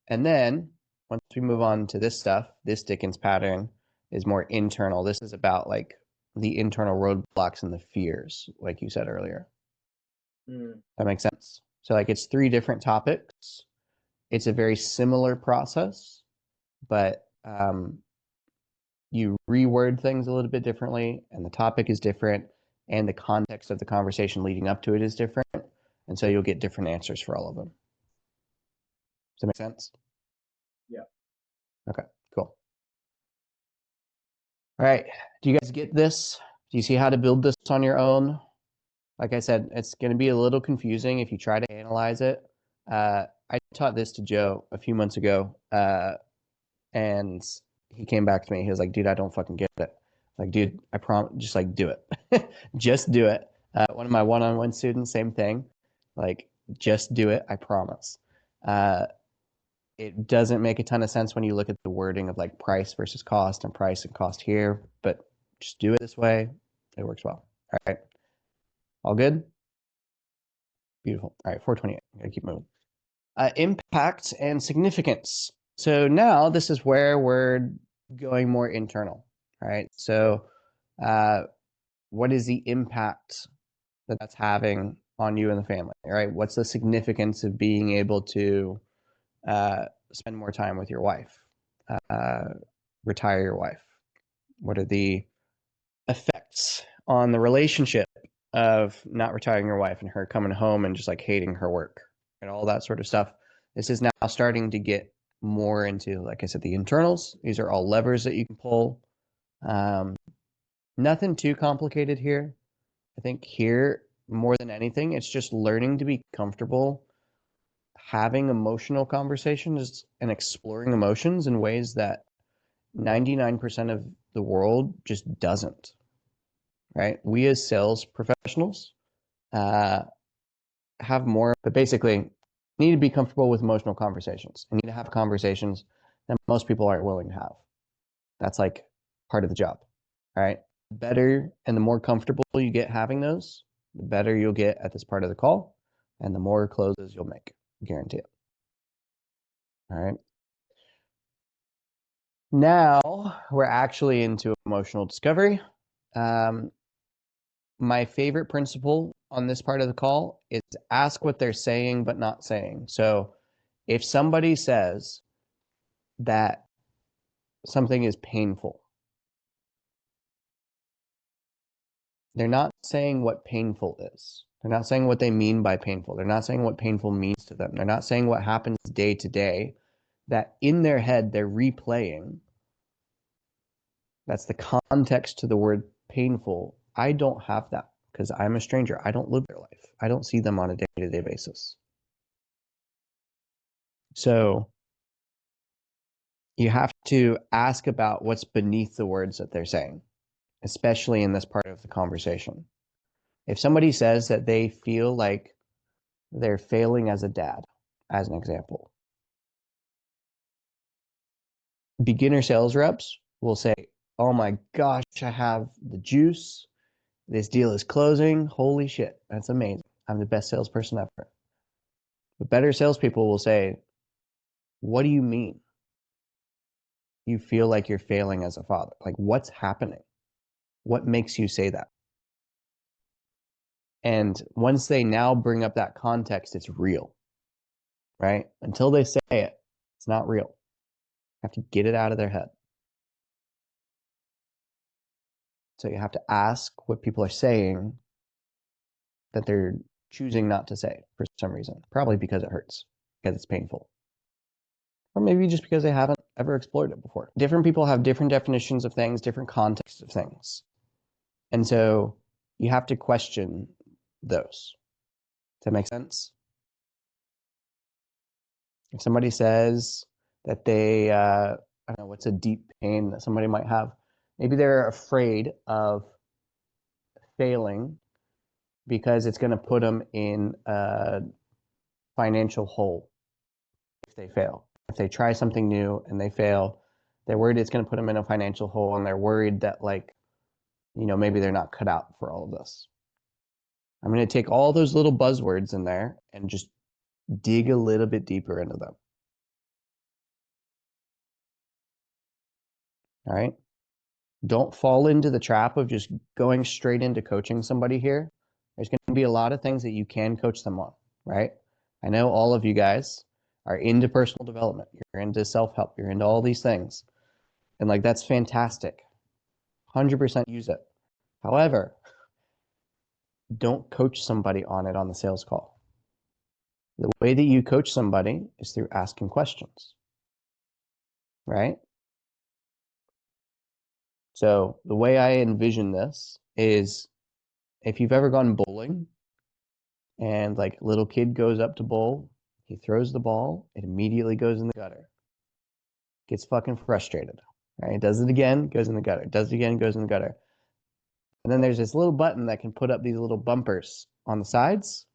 And then once we move on to this stuff, this Dickens pattern is more internal. This is about like the internal roadblocks and the fears, like you said earlier. That makes sense? So like it's 3 different topics. It's a very similar process, but you reword things a little bit differently, and the topic is different, and the context of the conversation leading up to it is different, and so you'll get different answers for all of them. Does that make sense? Yeah. Okay, cool. All right, do you guys get this? Do you see how to build this on your own? Like I said, it's going to be a little confusing if you try to analyze it. I taught this to Joe a few months ago, and he came back to me. He was like, dude, I don't fucking get it. Like, dude, I promise, just like do it. Just do it. One of my one-on-one students, same thing. Like, just do it, I promise. It doesn't make a ton of sense when you look at the wording of like price versus cost and price and cost here, but just do it this way. It works well. All right. All good? Beautiful. All right, 428. I gotta keep moving. Impact and significance. So now this is where we're going more internal. All right. So what is the impact that that's having on you and the family? All right. What's the significance of being able to spend more time with your wife, retire your wife? What are the effects on the relationship of not retiring your wife and her coming home and just like hating her work and all that sort of stuff? This is now starting to get more into, like I said, the internals. These are all levers that you can pull. Nothing too complicated here. I think here, more than anything, it's just learning to be comfortable having emotional conversations and exploring emotions in ways that 99% of the world just doesn't. Right? We as sales professionals have more, but basically need to be comfortable with emotional conversations and need to have conversations that most people aren't willing to have. That's like part of the job. All right. The better and the more comfortable you get having those, the better you'll get at this part of the call and the more closes you'll make. Guarantee it. All right. Now we're actually into emotional discovery. My favorite principle on this part of the call is ask what they're saying but not saying. So if somebody says that something is painful, they're not saying what painful is. They're not saying what they mean by painful. They're not saying what painful means to them. They're not saying what happens day to day, that in their head they're replaying. That's the context to the word painful. I don't have that because I'm a stranger. I don't live their life. I don't see them on a day-to-day basis. So you have to ask about what's beneath the words that they're saying, especially in this part of the conversation. If somebody says that they feel like they're failing as a dad, as an example, beginner sales reps will say, oh my gosh, I have the juice. This deal is closing. Holy shit, that's amazing. I'm the best salesperson ever. But better salespeople will say, what do you mean? you feel like you're failing as a father? Like, what's happening? What makes you say that? And once they now bring up that context, it's real, right? Until they say it, it's not real. You have to get it out of their head. So you have to ask what people are saying that they're choosing not to say for some reason. Probably because it hurts, because it's painful. Or maybe just because they haven't ever explored it before. Different people have different definitions of things, different contexts of things. And so you have to question those. Does that make sense? If somebody says that they, I don't know, what's a deep pain that somebody might have? Maybe they're afraid of failing because it's going to put them in a financial hole if they fail. If they try something new and they fail, they're worried it's going to put them in a financial hole, and they're worried that, like, maybe they're not cut out for all of this. I'm going to take all those little buzzwords in there and just dig a little bit deeper into them. All right? Don't fall into the trap of just going straight into coaching somebody here. There's going to be a lot of things that you can coach them on, right? I know all of you guys are into personal development. You're into self-help. You're into all these things. And, like, that's fantastic. 100% use it. However, don't coach somebody on it on the sales call. The way that you coach somebody is through asking questions, right? So the way I envision this is, if you've ever gone bowling and, like, little kid goes up to bowl, he throws the ball, it immediately goes in the gutter. Gets fucking frustrated, right? Does it again, goes in the gutter. Does it again, goes in the gutter. And then there's this little button that can put up these little bumpers on the sides.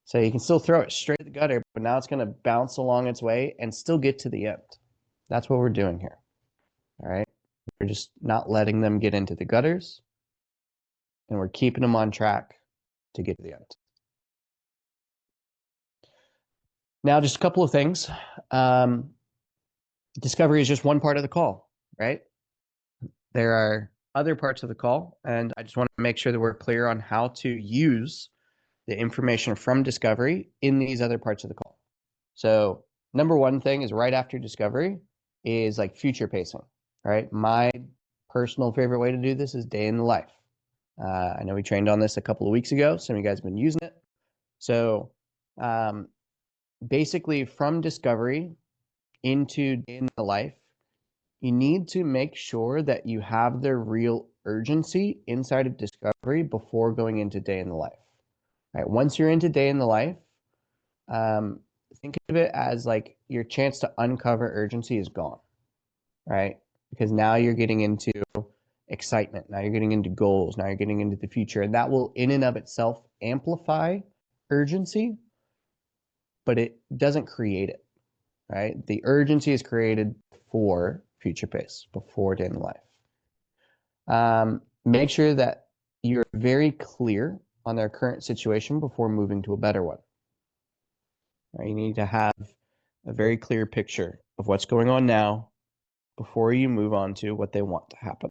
So you can still throw it straight at the gutter, but now it's going to bounce along its way and still get to the end. That's what we're doing here. All right? We're just not letting them get into the gutters, and we're keeping them on track to get to the end. Now, just a couple of things. Discovery is just one part of the call, right? There are other parts of the call, and I just want to make sure that we're clear on how to use the information from discovery in these other parts of the call. So number one thing is, right after discovery is, like, future pacing, right? My personal favorite way to do this is day in the life. I know we trained on this a couple of weeks ago. Some of you guys have been using it. So basically, from discovery into day in the life, you need to make sure that you have the real urgency inside of discovery before going into day in the life. Right? Once you're into day in the life, think of it as, like, your chance to uncover urgency is gone, right? Because now you're getting into excitement. Now you're getting into goals. Now you're getting into the future. And that will, in and of itself, amplify urgency, but it doesn't create it, right? The urgency is created for future pace, before day in the life. Make sure that you're very clear on their current situation before moving to a better one. Right? You need to have a very clear picture of what's going on now before you move on to what they want to happen.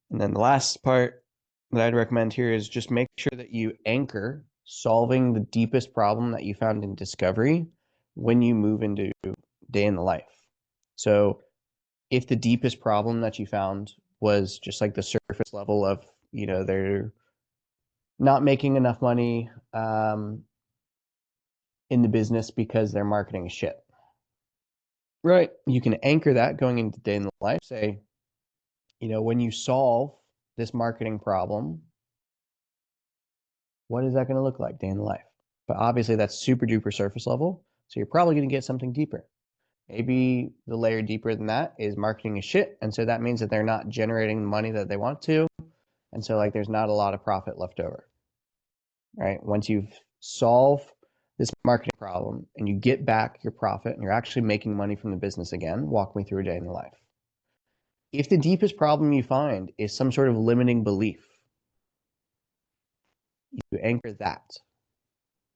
And then the last part that I'd recommend here is just make sure that you anchor solving the deepest problem that you found in discovery when you move into day in the life. So if the deepest problem that you found was just, like, the surface level of, they're not making enough money in the business because their marketing is shit, right? You can anchor that going into day in the life. Say, when you solve this marketing problem, what is that going to look like day in the life? But obviously that's super duper surface level. So you're probably going to get something deeper. Maybe the layer deeper than that is marketing is shit. And so that means that they're not generating the money that they want to. And so, like, there's not a lot of profit left over, right? Once you've solved this marketing problem and you get back your profit and you're actually making money from the business again, walk me through a day in the life. If the deepest problem you find is some sort of limiting belief, you anchor that.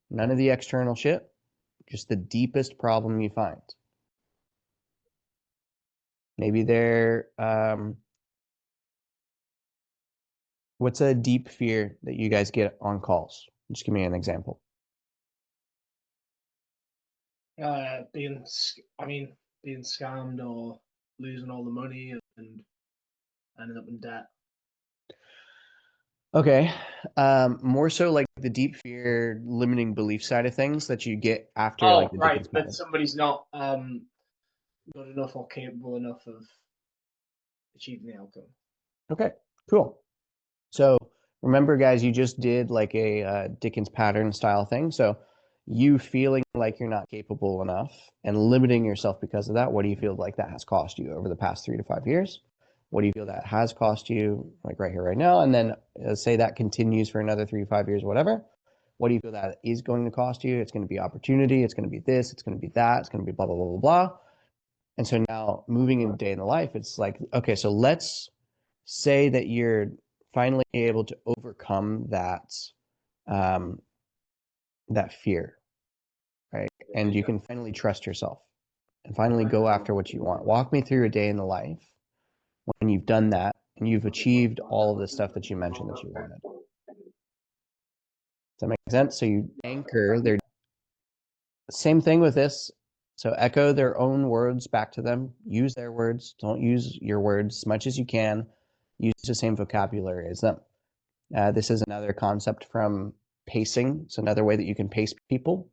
None of the external shit, just the deepest problem you find. Maybe they're what's a deep fear that you guys get on calls? Just give me an example. Being scammed or losing all the money and ending up in debt. Okay. More so like the deep fear, limiting belief side of things that you get after like the right, Dickens but pattern. somebody's not good enough or capable enough of achieving the outcome. Okay, cool. So remember, guys, you just did like a Dickens pattern style thing. So you feeling like you're not capable enough and limiting yourself because of that, what do you feel like that has cost you over the past 3 to 5 years? What do you feel that has cost you, like right here, right now? And then say that continues for another 3 to 5 years, whatever. What do you feel that is going to cost you? It's going to be opportunity. It's going to be this. It's going to be that. It's going to be blah, blah, blah, blah, blah. And so now moving into day in the life, it's like, okay, so let's say that you're finally able to overcome that fear, right? And you can finally trust yourself and finally go after what you want. Walk me through a day in the life when you've done that and you've achieved all of the stuff that you mentioned that you wanted. Does that make sense? So you anchor their same thing with this. So echo their own words back to them. Use their words. Don't use your words as much as you can. Use the same vocabulary as them. This is another concept from pacing. It's another way that you can pace people.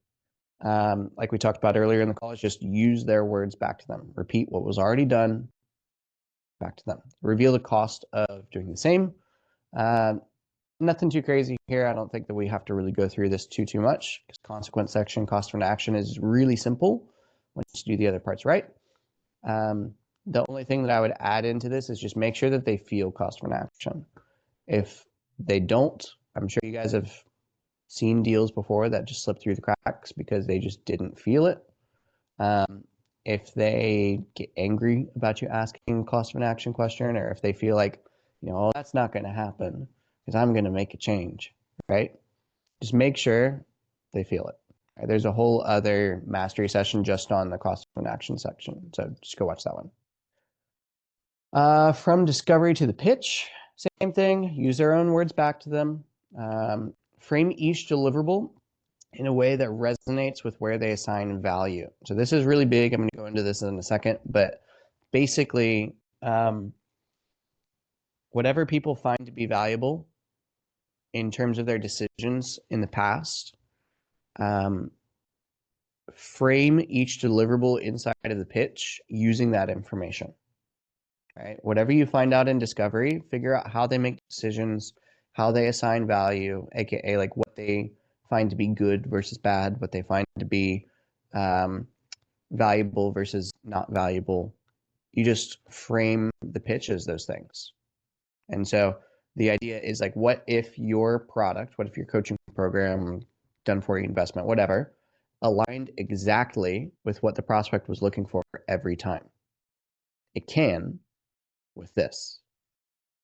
Like we talked about earlier in the call, is just use their words back to them. Repeat what was already done back to them. Reveal the cost of doing the same. Nothing too crazy here. I don't think that we have to really go through this too much because consequence section, cost of an action is really simple once you do the other parts right. The only thing that I would add into this is just make sure that they feel cost of an action. If they don't, I'm sure you guys have seen deals before that just slipped through the cracks because they just didn't feel it. If they get angry about you asking a cost of an action question, or if they feel like, oh, that's not going to happen because I'm going to make a change, right? Just make sure they feel it. Right? There's a whole other mastery session just on the cost of an action section. So just go watch that one. From discovery to the pitch, same thing. Use their own words back to them. Frame each deliverable in a way that resonates with where they assign value. So this is really big. I'm going to go into this in a second, but basically, whatever people find to be valuable in terms of their decisions in the past, frame each deliverable inside of the pitch using that information. Right? Whatever you find out in discovery, figure out how they make decisions, how they assign value, aka like what they find to be good versus bad, what they find to be valuable versus not valuable. You just frame the pitch as those things. And so the idea is like, what if your product, what if your coaching program, done for you investment, whatever, aligned exactly with what the prospect was looking for every time? It can with this.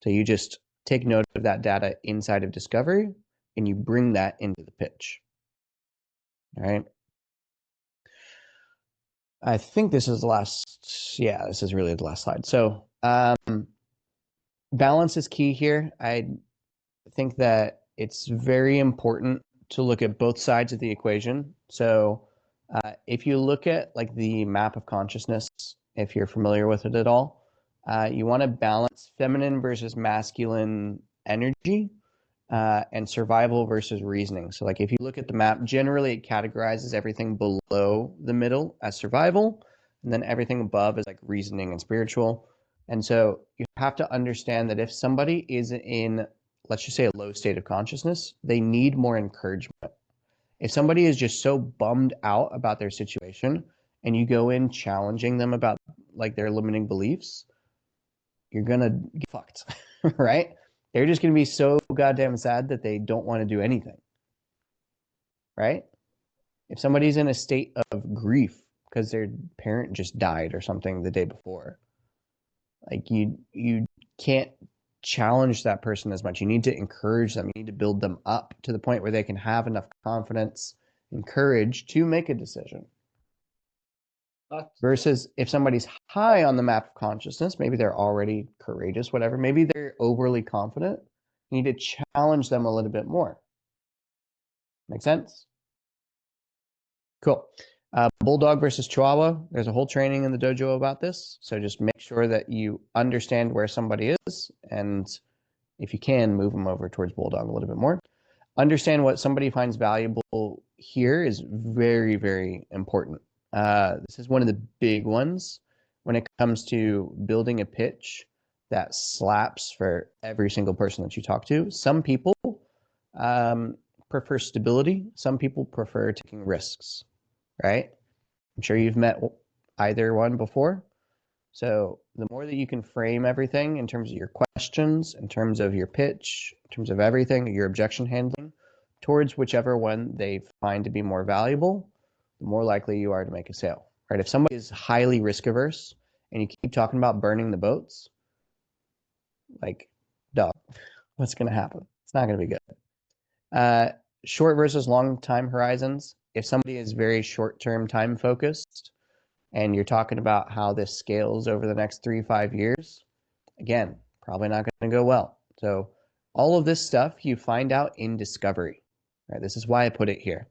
So you just take note of that data inside of discovery and you bring that into the pitch. All right. I think this is the last, yeah, this is really the last slide. So balance is key here. I think that it's very important to look at both sides of the equation. So if you look at like the map of consciousness, if you're familiar with it at all, you want to balance feminine versus masculine energy and survival versus reasoning. So like if you look at the map, generally it categorizes everything below the middle as survival, and then everything above is like reasoning and spiritual. And so you have to understand that if somebody is in, let's just say, a low state of consciousness, they need more encouragement. If somebody is just so bummed out about their situation and you go in challenging them about like their limiting beliefs, you're gonna get fucked, right? They're just gonna be so goddamn sad that they don't want to do anything, right? If somebody's in a state of grief because their parent just died or something the day before, like you can't challenge that person as much. You need to encourage them. You need to build them up to the point where they can have enough confidence and courage to make a decision. That's Versus if somebody's high on the map of consciousness, maybe they're already courageous, whatever, maybe they're overly confident. You need to challenge them a little bit more. Make sense? Cool. Bulldog versus Chihuahua. There's a whole training in the dojo about this. So just make sure that you understand where somebody is, and if you can, move them over towards Bulldog a little bit more. Understand what somebody finds valuable here is very, very important. This is one of the big ones when it comes to building a pitch that slaps for every single person that you talk to. Some people prefer stability. Some people prefer taking risks, right? I'm sure you've met either one before. So the more that you can frame everything in terms of your questions, in terms of your pitch, in terms of everything, your objection handling, towards whichever one they find to be more valuable, the more likely you are to make a sale, right? If somebody is highly risk averse and you keep talking about burning the boats, like, dog, what's going to happen? It's not going to be good. Short versus long time horizons. If somebody is very short-term time focused and you're talking about how this scales over the next 3-5 years, again, probably not going to go well. So all of this stuff you find out in discovery, right? This is why I put it here.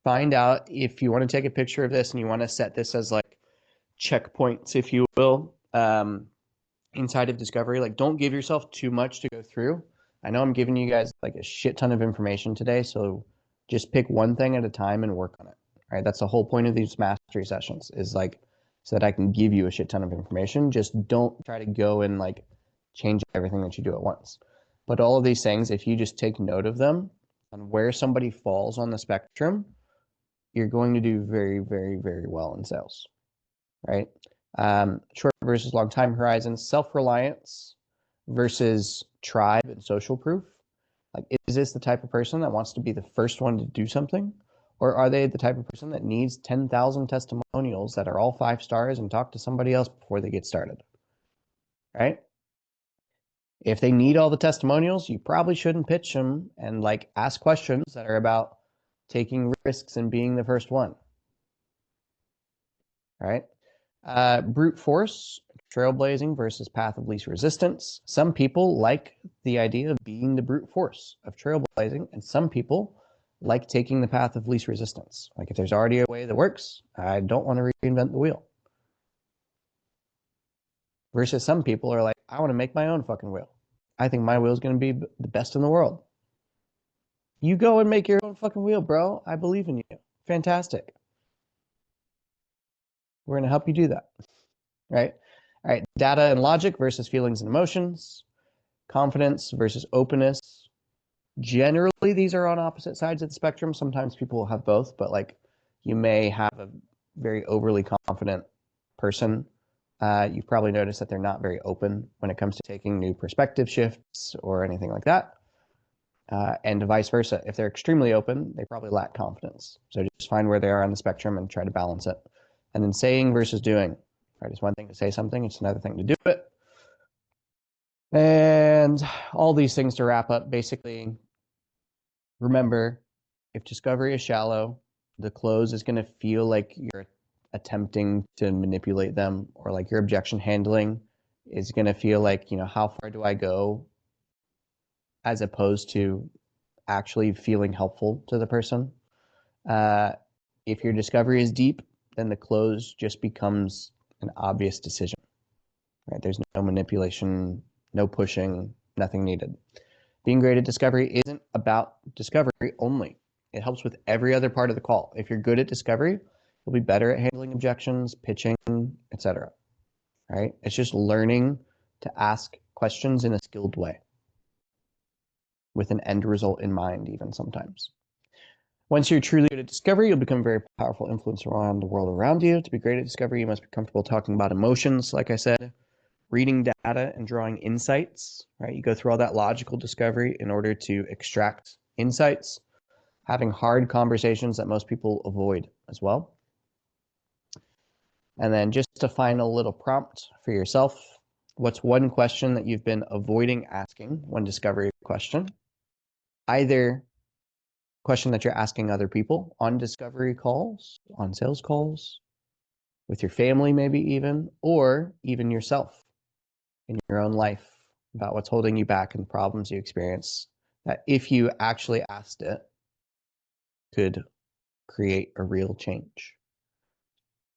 Find out if you want to take a picture of this and you want to set this as like checkpoints, if you will, inside of discovery. Like, don't give yourself too much to go through. I know I'm giving you guys like a shit ton of information today, so just pick one thing at a time and work on it. Right? That's the whole point of these mastery sessions, is like so that I can give you a shit ton of information. Just don't try to go and like change everything that you do at once. But all of these things, if you just take note of them on where somebody falls on the spectrum, you're going to do very, very, very well in sales, right? Short versus long time horizons, self-reliance versus tribe and social proof. Like, is this the type of person that wants to be the first one to do something? Or are they the type of person that needs 10,000 testimonials that are all 5 stars and talk to somebody else before they get started, right? If they need all the testimonials, you probably shouldn't pitch them and like ask questions that are about taking risks and being the first one, right? Brute force, trailblazing versus path of least resistance. Some people like the idea of being the brute force of trailblazing, and some people like taking the path of least resistance. Like, if there's already a way that works, I don't want to reinvent the wheel. Versus some people are like, I want to make my own fucking wheel. I think my wheel is going to be the best in the world. You go and make your own fucking wheel, bro. I believe in you. Fantastic. We're going to help you do that, right? All right, data and logic versus feelings and emotions. Confidence versus openness. Generally, these are on opposite sides of the spectrum. Sometimes people will have both, but like, you may have a very overly confident person. You've probably noticed that they're not very open when it comes to taking new perspective shifts or anything like that. And vice versa. If they're extremely open, they probably lack confidence. So just find where they are on the spectrum and try to balance it. And then saying versus doing. Right? It's one thing to say something, it's another thing to do it. And all these things to wrap up, basically, remember, if discovery is shallow, the close is going to feel like you're attempting to manipulate them, or like your objection handling is going to feel like, you know, how far do I go, as opposed to actually feeling helpful to the person. If your discovery is deep, then the close just becomes an obvious decision, right? There's no manipulation, no pushing, nothing needed. Being great at discovery isn't about discovery only. It helps with every other part of the call. If you're good at discovery, you'll be better at handling objections, pitching, etc. Right? It's just learning to ask questions in a skilled way, with an end result in mind, even sometimes. Once you're truly good at discovery, you'll become a very powerful influence around the world around you. To be great at discovery, you must be comfortable talking about emotions, like I said, reading data and drawing insights, right? You go through all that logical discovery in order to extract insights, having hard conversations that most people avoid as well. And then just a final little prompt for yourself. What's one question that you've been avoiding asking when discovery question? Either question that you're asking other people on discovery calls, on sales calls, with your family, maybe even, or even yourself in your own life about what's holding you back and the problems you experience that if you actually asked it could create a real change.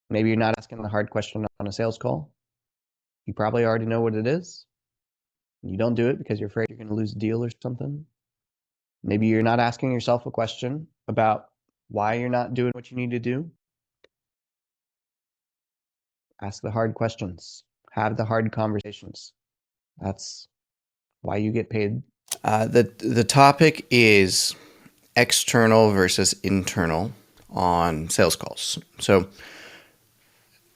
Maybe you're not asking the hard question on a sales call. You probably already know what it is. You don't do it because you're afraid you're going to lose a deal or something. Maybe you're not asking yourself a question about why you're not doing what you need to do. Ask the hard questions. Have the hard conversations. That's why you get paid. The topic is external versus internal on sales calls. So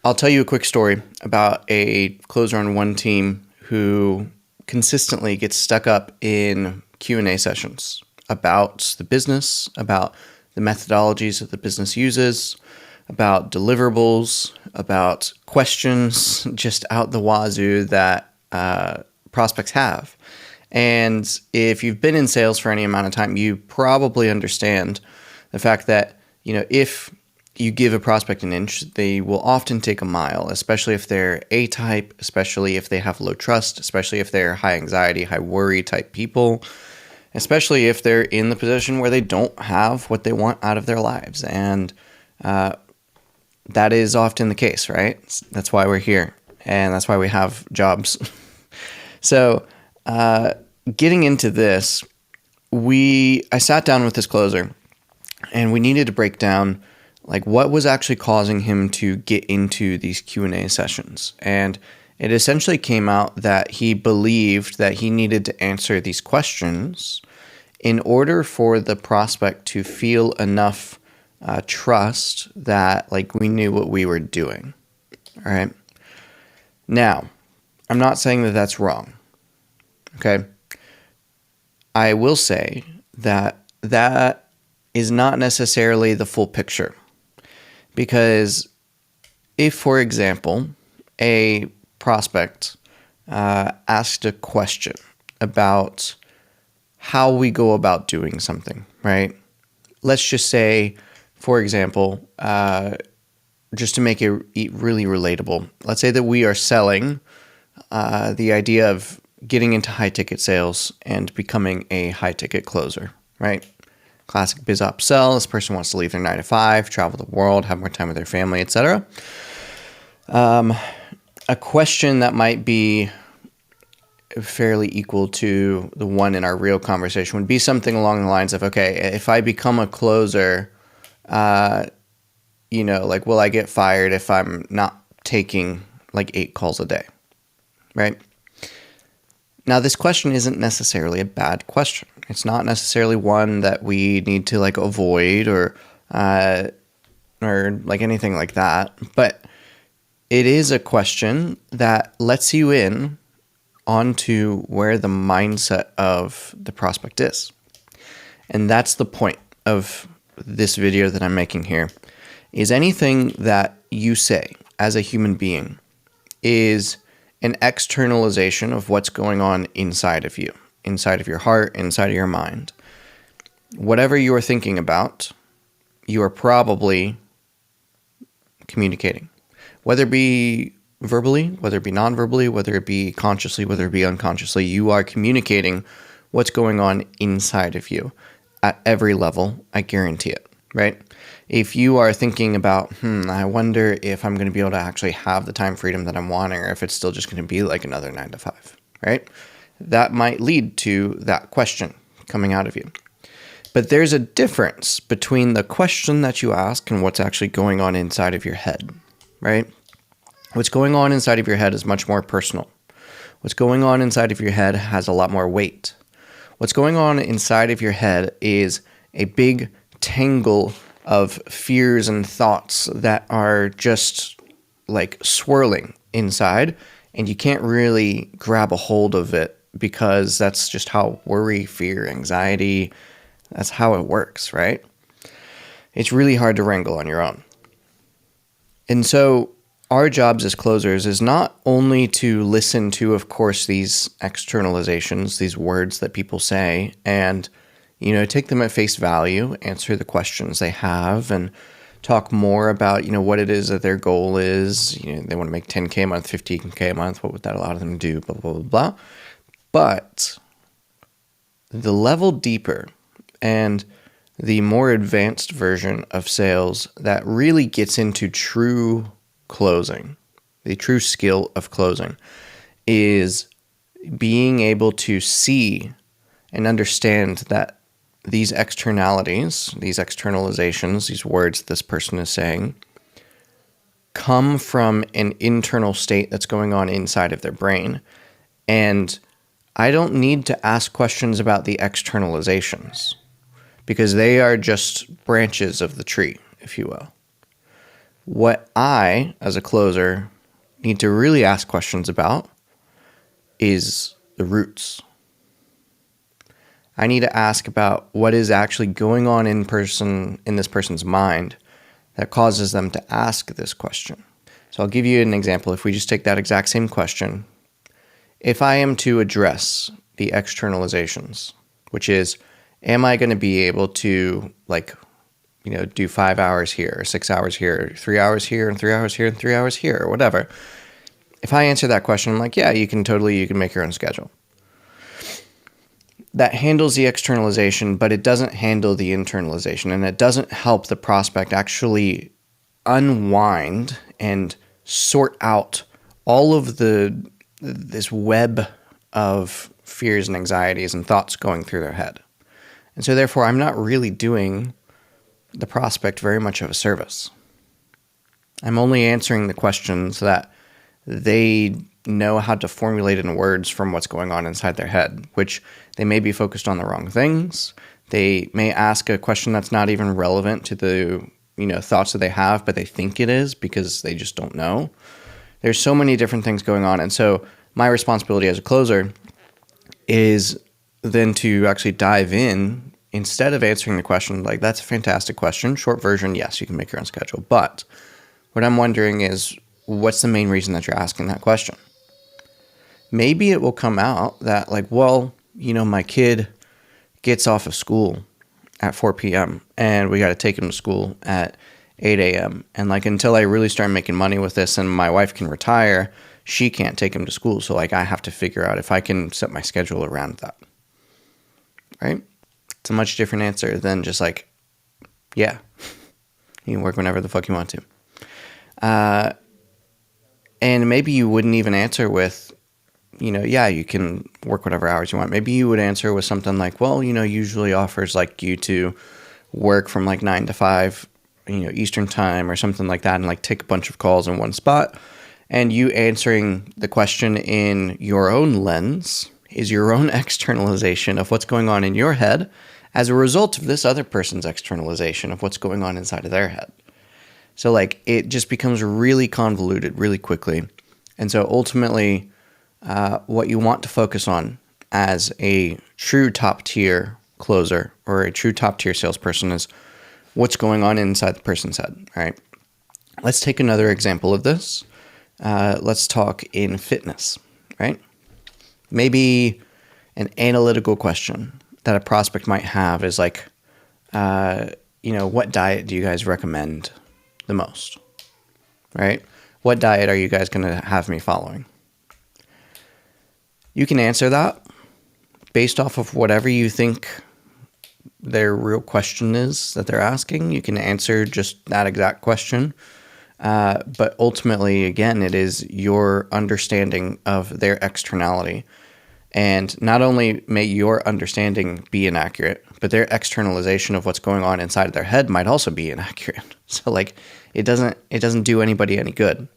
I'll tell you a quick story about a closer on one team who consistently gets stuck up in Q&A sessions about the business, about the methodologies that the business uses, about deliverables, about questions just out the wazoo that prospects have. And if you've been in sales for any amount of time, you probably understand the fact that, if you give a prospect an inch, they will often take a mile, especially if they're A-type, especially if they have low trust, especially if they're high anxiety, high worry type people, especially if they're in the position where they don't have what they want out of their lives. And that is often the case, right? That's why we're here. And that's why we have jobs. So getting into this, I sat down with this closer and we needed to break down like what was actually causing him to get into these Q&A sessions. And it essentially came out that he believed that he needed to answer these questions in order for the prospect to feel enough trust that like we knew what we were doing. All right. Now, I'm not saying that that's wrong. Okay. I will say that is not necessarily the full picture. Because if, for example, a prospect asked a question about how we go about doing something, right? Let's just say, for example, just to make it really relatable, let's say that we are selling the idea of getting into high-ticket sales and becoming a high-ticket closer, right? Classic biz op sell. This person wants to leave their 9-to-5, travel the world, have more time with their family, etc. A question that might be fairly equal to the one in our real conversation would be something along the lines of, okay, if I become a closer, like, will I get fired if I'm not taking like 8 calls a day, right? Now, this question isn't necessarily a bad question. It's not necessarily one that we need to like avoid or like anything like that. But it is a question that lets you in onto where the mindset of the prospect is. And that's the point of this video that I'm making here, is anything that you say as a human being is an externalization of what's going on inside of you, inside of your heart, inside of your mind. Whatever you are thinking about, you are probably communicating. Whether it be verbally, whether it be non-verbally, whether it be consciously, whether it be unconsciously, you are communicating what's going on inside of you at every level, I guarantee it, right? If you are thinking about, I wonder if I'm going to be able to actually have the time freedom that I'm wanting, or if it's still just going to be like another 9-to-5, right? That might lead to that question coming out of you. But there's a difference between the question that you ask and what's actually going on inside of your head, right? What's going on inside of your head is much more personal. What's going on inside of your head has a lot more weight. What's going on inside of your head is a big tangle of fears and thoughts that are just like swirling inside, and you can't really grab a hold of it because that's just how worry, fear, anxiety, that's how it works, right? It's really hard to wrangle on your own. And so our jobs as closers is not only to listen to, of course, these externalizations, these words that people say, and take them at face value, answer the questions they have, and talk more about, what it is that their goal is. They want to make 10K a month, 15K a month. What would that allow them to do? Blah, blah, blah, blah. But the level deeper and the more advanced version of sales that really gets into true closing, the true skill of closing, is being able to see and understand that these externalities, these externalizations, these words this person is saying, come from an internal state that's going on inside of their brain. And I don't need to ask questions about the externalizations because they are just branches of the tree, if you will. What I, as a closer, need to really ask questions about is the roots. I need to ask about what is actually going on in this person's mind that causes them to ask this question. So I'll give you an example. If we just take that exact same question, if I am to address the externalizations, which is, am I going to be able to do 5 hours here, or 6 hours here, 3 hours here, and 3 hours here, and 3 hours here, or whatever. If I answer that question, I'm like, yeah, you can make your own schedule. That handles the externalization, but it doesn't handle the internalization, and it doesn't help the prospect actually unwind and sort out all of this web of fears and anxieties and thoughts going through their head. And so therefore, I'm not really doing the prospect very much of a service. I'm only answering the questions that they know how to formulate in words from what's going on inside their head, which they may be focused on the wrong things. They may ask a question that's not even relevant to the thoughts that they have, but they think it is because they just don't know. There's so many different things going on. And so my responsibility as a closer is then to actually dive in instead of answering the question, like, that's a fantastic question. Short version, yes, you can make your own schedule. But what I'm wondering is, what's the main reason that you're asking that question? Maybe it will come out that my kid gets off of school at 4 p.m. and we got to take him to school at 8 a.m. And until I really start making money with this and my wife can retire, she can't take him to school. So I have to figure out if I can set my schedule around that. Right? It's a much different answer than just yeah, you can work whenever the fuck you want to. And maybe you wouldn't even answer with, yeah, you can work whatever hours you want. Maybe you would answer with something like, well, usually offers you to work from 9 to 5, Eastern time or something like that, and take a bunch of calls in one spot. And you answering the question in your own lens is your own externalization of what's going on in your head as a result of this other person's externalization of what's going on inside of their head. So it just becomes really convoluted really quickly. And so ultimately, what you want to focus on as a true top tier closer or a true top tier salesperson is what's going on inside the person's head. All right. Let's take another example of this. Let's talk in fitness, right? Maybe an analytical question that a prospect might have is what diet do you guys recommend the most, right? What diet are you guys going to have me following? You can answer that based off of whatever you think their real question is that they're asking. You can answer just that exact question. But ultimately, again, it is your understanding of their externality. And not only may your understanding be inaccurate, but their externalization of what's going on inside of their head might also be inaccurate. So it doesn't do anybody any good.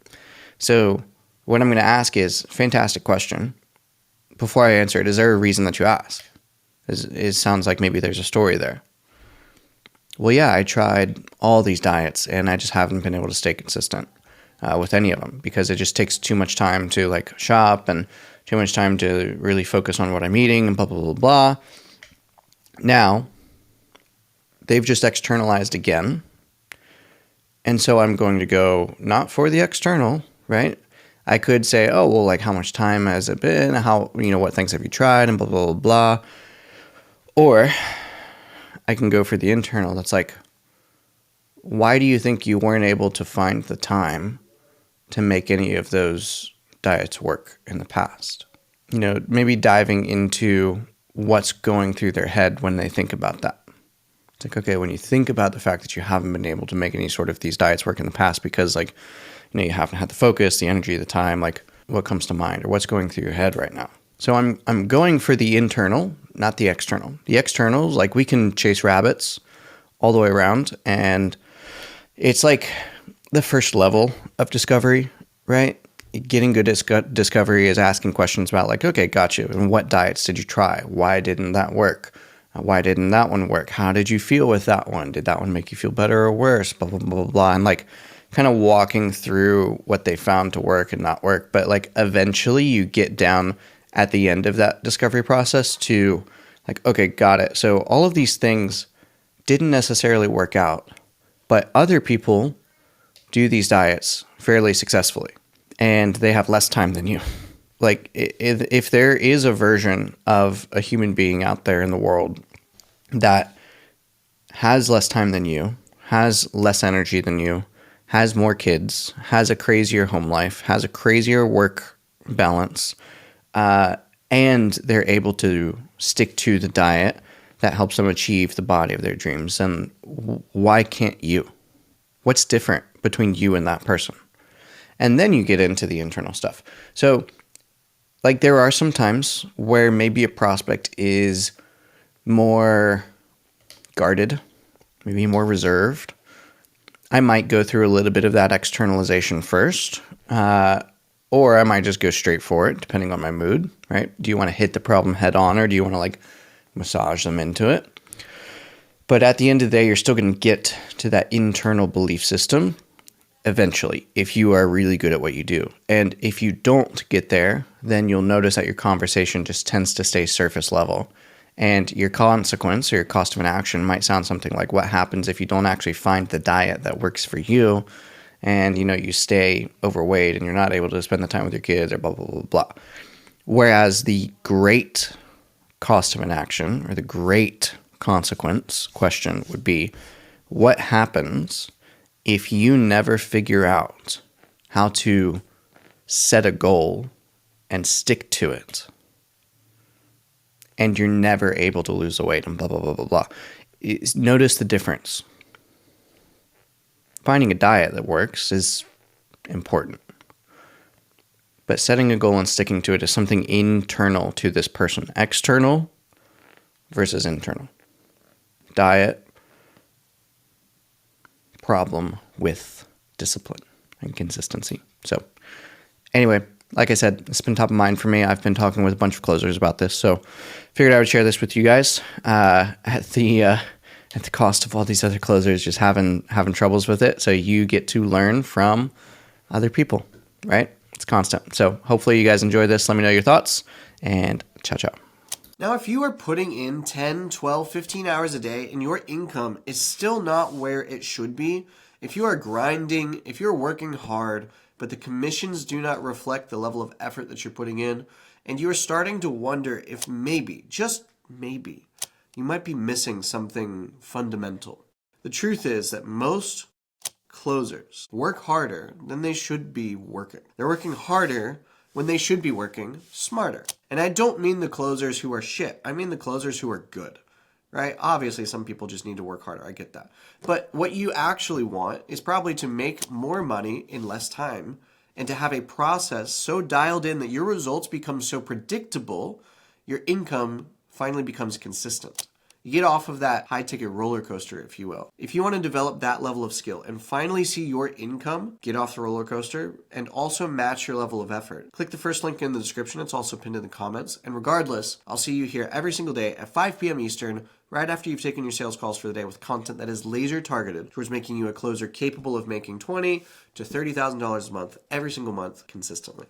So what I'm going to ask is, fantastic question. Before I answer it, is there a reason that you ask? It sounds like maybe there's a story there. Well, yeah, I tried all these diets and I just haven't been able to stay consistent with any of them because it just takes too much time to shop and too much time to really focus on what I'm eating and blah, blah, blah, blah. Now, they've just externalized again. And so I'm going to go not for the external, right? I could say, oh, well, how much time has it been? How, what things have you tried? And blah, blah, blah, blah. Or I can go for the internal. That's why do you think you weren't able to find the time to make any of those diets work in the past? You know, maybe diving into what's going through their head when they think about that. It's like, okay, when you think about the fact that you haven't been able to make any sort of these diets work in the past because, like, you know, you haven't had the focus, the energy, the time, like, what comes to mind or what's going through your head right now? So I'm going for the internal, not the external. The external, like, we can chase rabbits all the way around, and it's like the first level of discovery, right? Getting good at discovery is asking questions about, like, okay, got you. And what diets did you try? Why didn't that work? Why didn't that one work? How did you feel with that one? Did that one make you feel better or worse? Blah, blah, blah, blah, blah. And, like, kind of walking through what they found to work and not work. But, like, eventually you get down at the end of that discovery process to, like, okay, got it. So all of these things didn't necessarily work out, but other people do these diets fairly successfully, and they have less time than you. Like, if there is a version of a human being out there in the world that has less time than you, has less energy than you, has more kids, has a crazier home life, has a crazier work balance, and they're able to stick to the diet that helps them achieve the body of their dreams, then why can't you? What's different between you and that person? And then you get into the internal stuff. So, like, there are some times where maybe a prospect is more guarded, maybe more reserved. I might go through a little bit of that externalization first, or I might just go straight for it, depending on my mood, right? Do you want to hit the problem head on, or do you want to, like, massage them into it? But at the end of the day, you're still going to get to that internal belief system eventually, if you are really good at what you do. And if you don't get there, then you'll notice that your conversation just tends to stay surface level. And your consequence or your cost of an action might sound something like, what happens if you don't actually find the diet that works for you, and, you know, you stay overweight and you're not able to spend the time with your kids, or blah, blah, blah, blah. Whereas the great cost of an action, or the great consequence question, would be, what happens if you never figure out how to set a goal and stick to it, and you're never able to lose the weight, and blah, blah, blah, blah, blah? Notice the difference. Finding a diet that works is important, but setting a goal and sticking to it is something internal to this person. External versus internal. Diet, problem with discipline and consistency. So anyway, like I said, it's been top of mind for me. I've been talking with a bunch of closers about this, so figured I would share this with you guys at the cost of all these other closers just having troubles with it. So you get to learn from other people, right? It's constant. So hopefully you guys enjoy this. Let me know your thoughts, and ciao, ciao. Now, if you are putting in 10, 12, 15 hours a day and your income is still not where it should be, if you are grinding, if you're working hard, but the commissions do not reflect the level of effort that you're putting in, and you're starting to wonder if maybe, just maybe, you might be missing something fundamental. The truth is that most closers work harder than they should be working. They're working harder when they should be working smarter. And I don't mean the closers who are shit. I mean the closers who are good, right? Obviously, some people just need to work harder. I get that. But what you actually want is probably to make more money in less time, and to have a process so dialed in that your results become so predictable, your income finally becomes consistent. You get off of that high-ticket roller coaster, if you will. If you want to develop that level of skill and finally see your income get off the roller coaster and also match your level of effort, click the first link in the description. It's also pinned in the comments. And regardless, I'll see you here every single day at 5 p.m. Eastern, right after you've taken your sales calls for the day, with content that is laser targeted towards making you a closer capable of making $20,000 to $30,000 a month every single month consistently.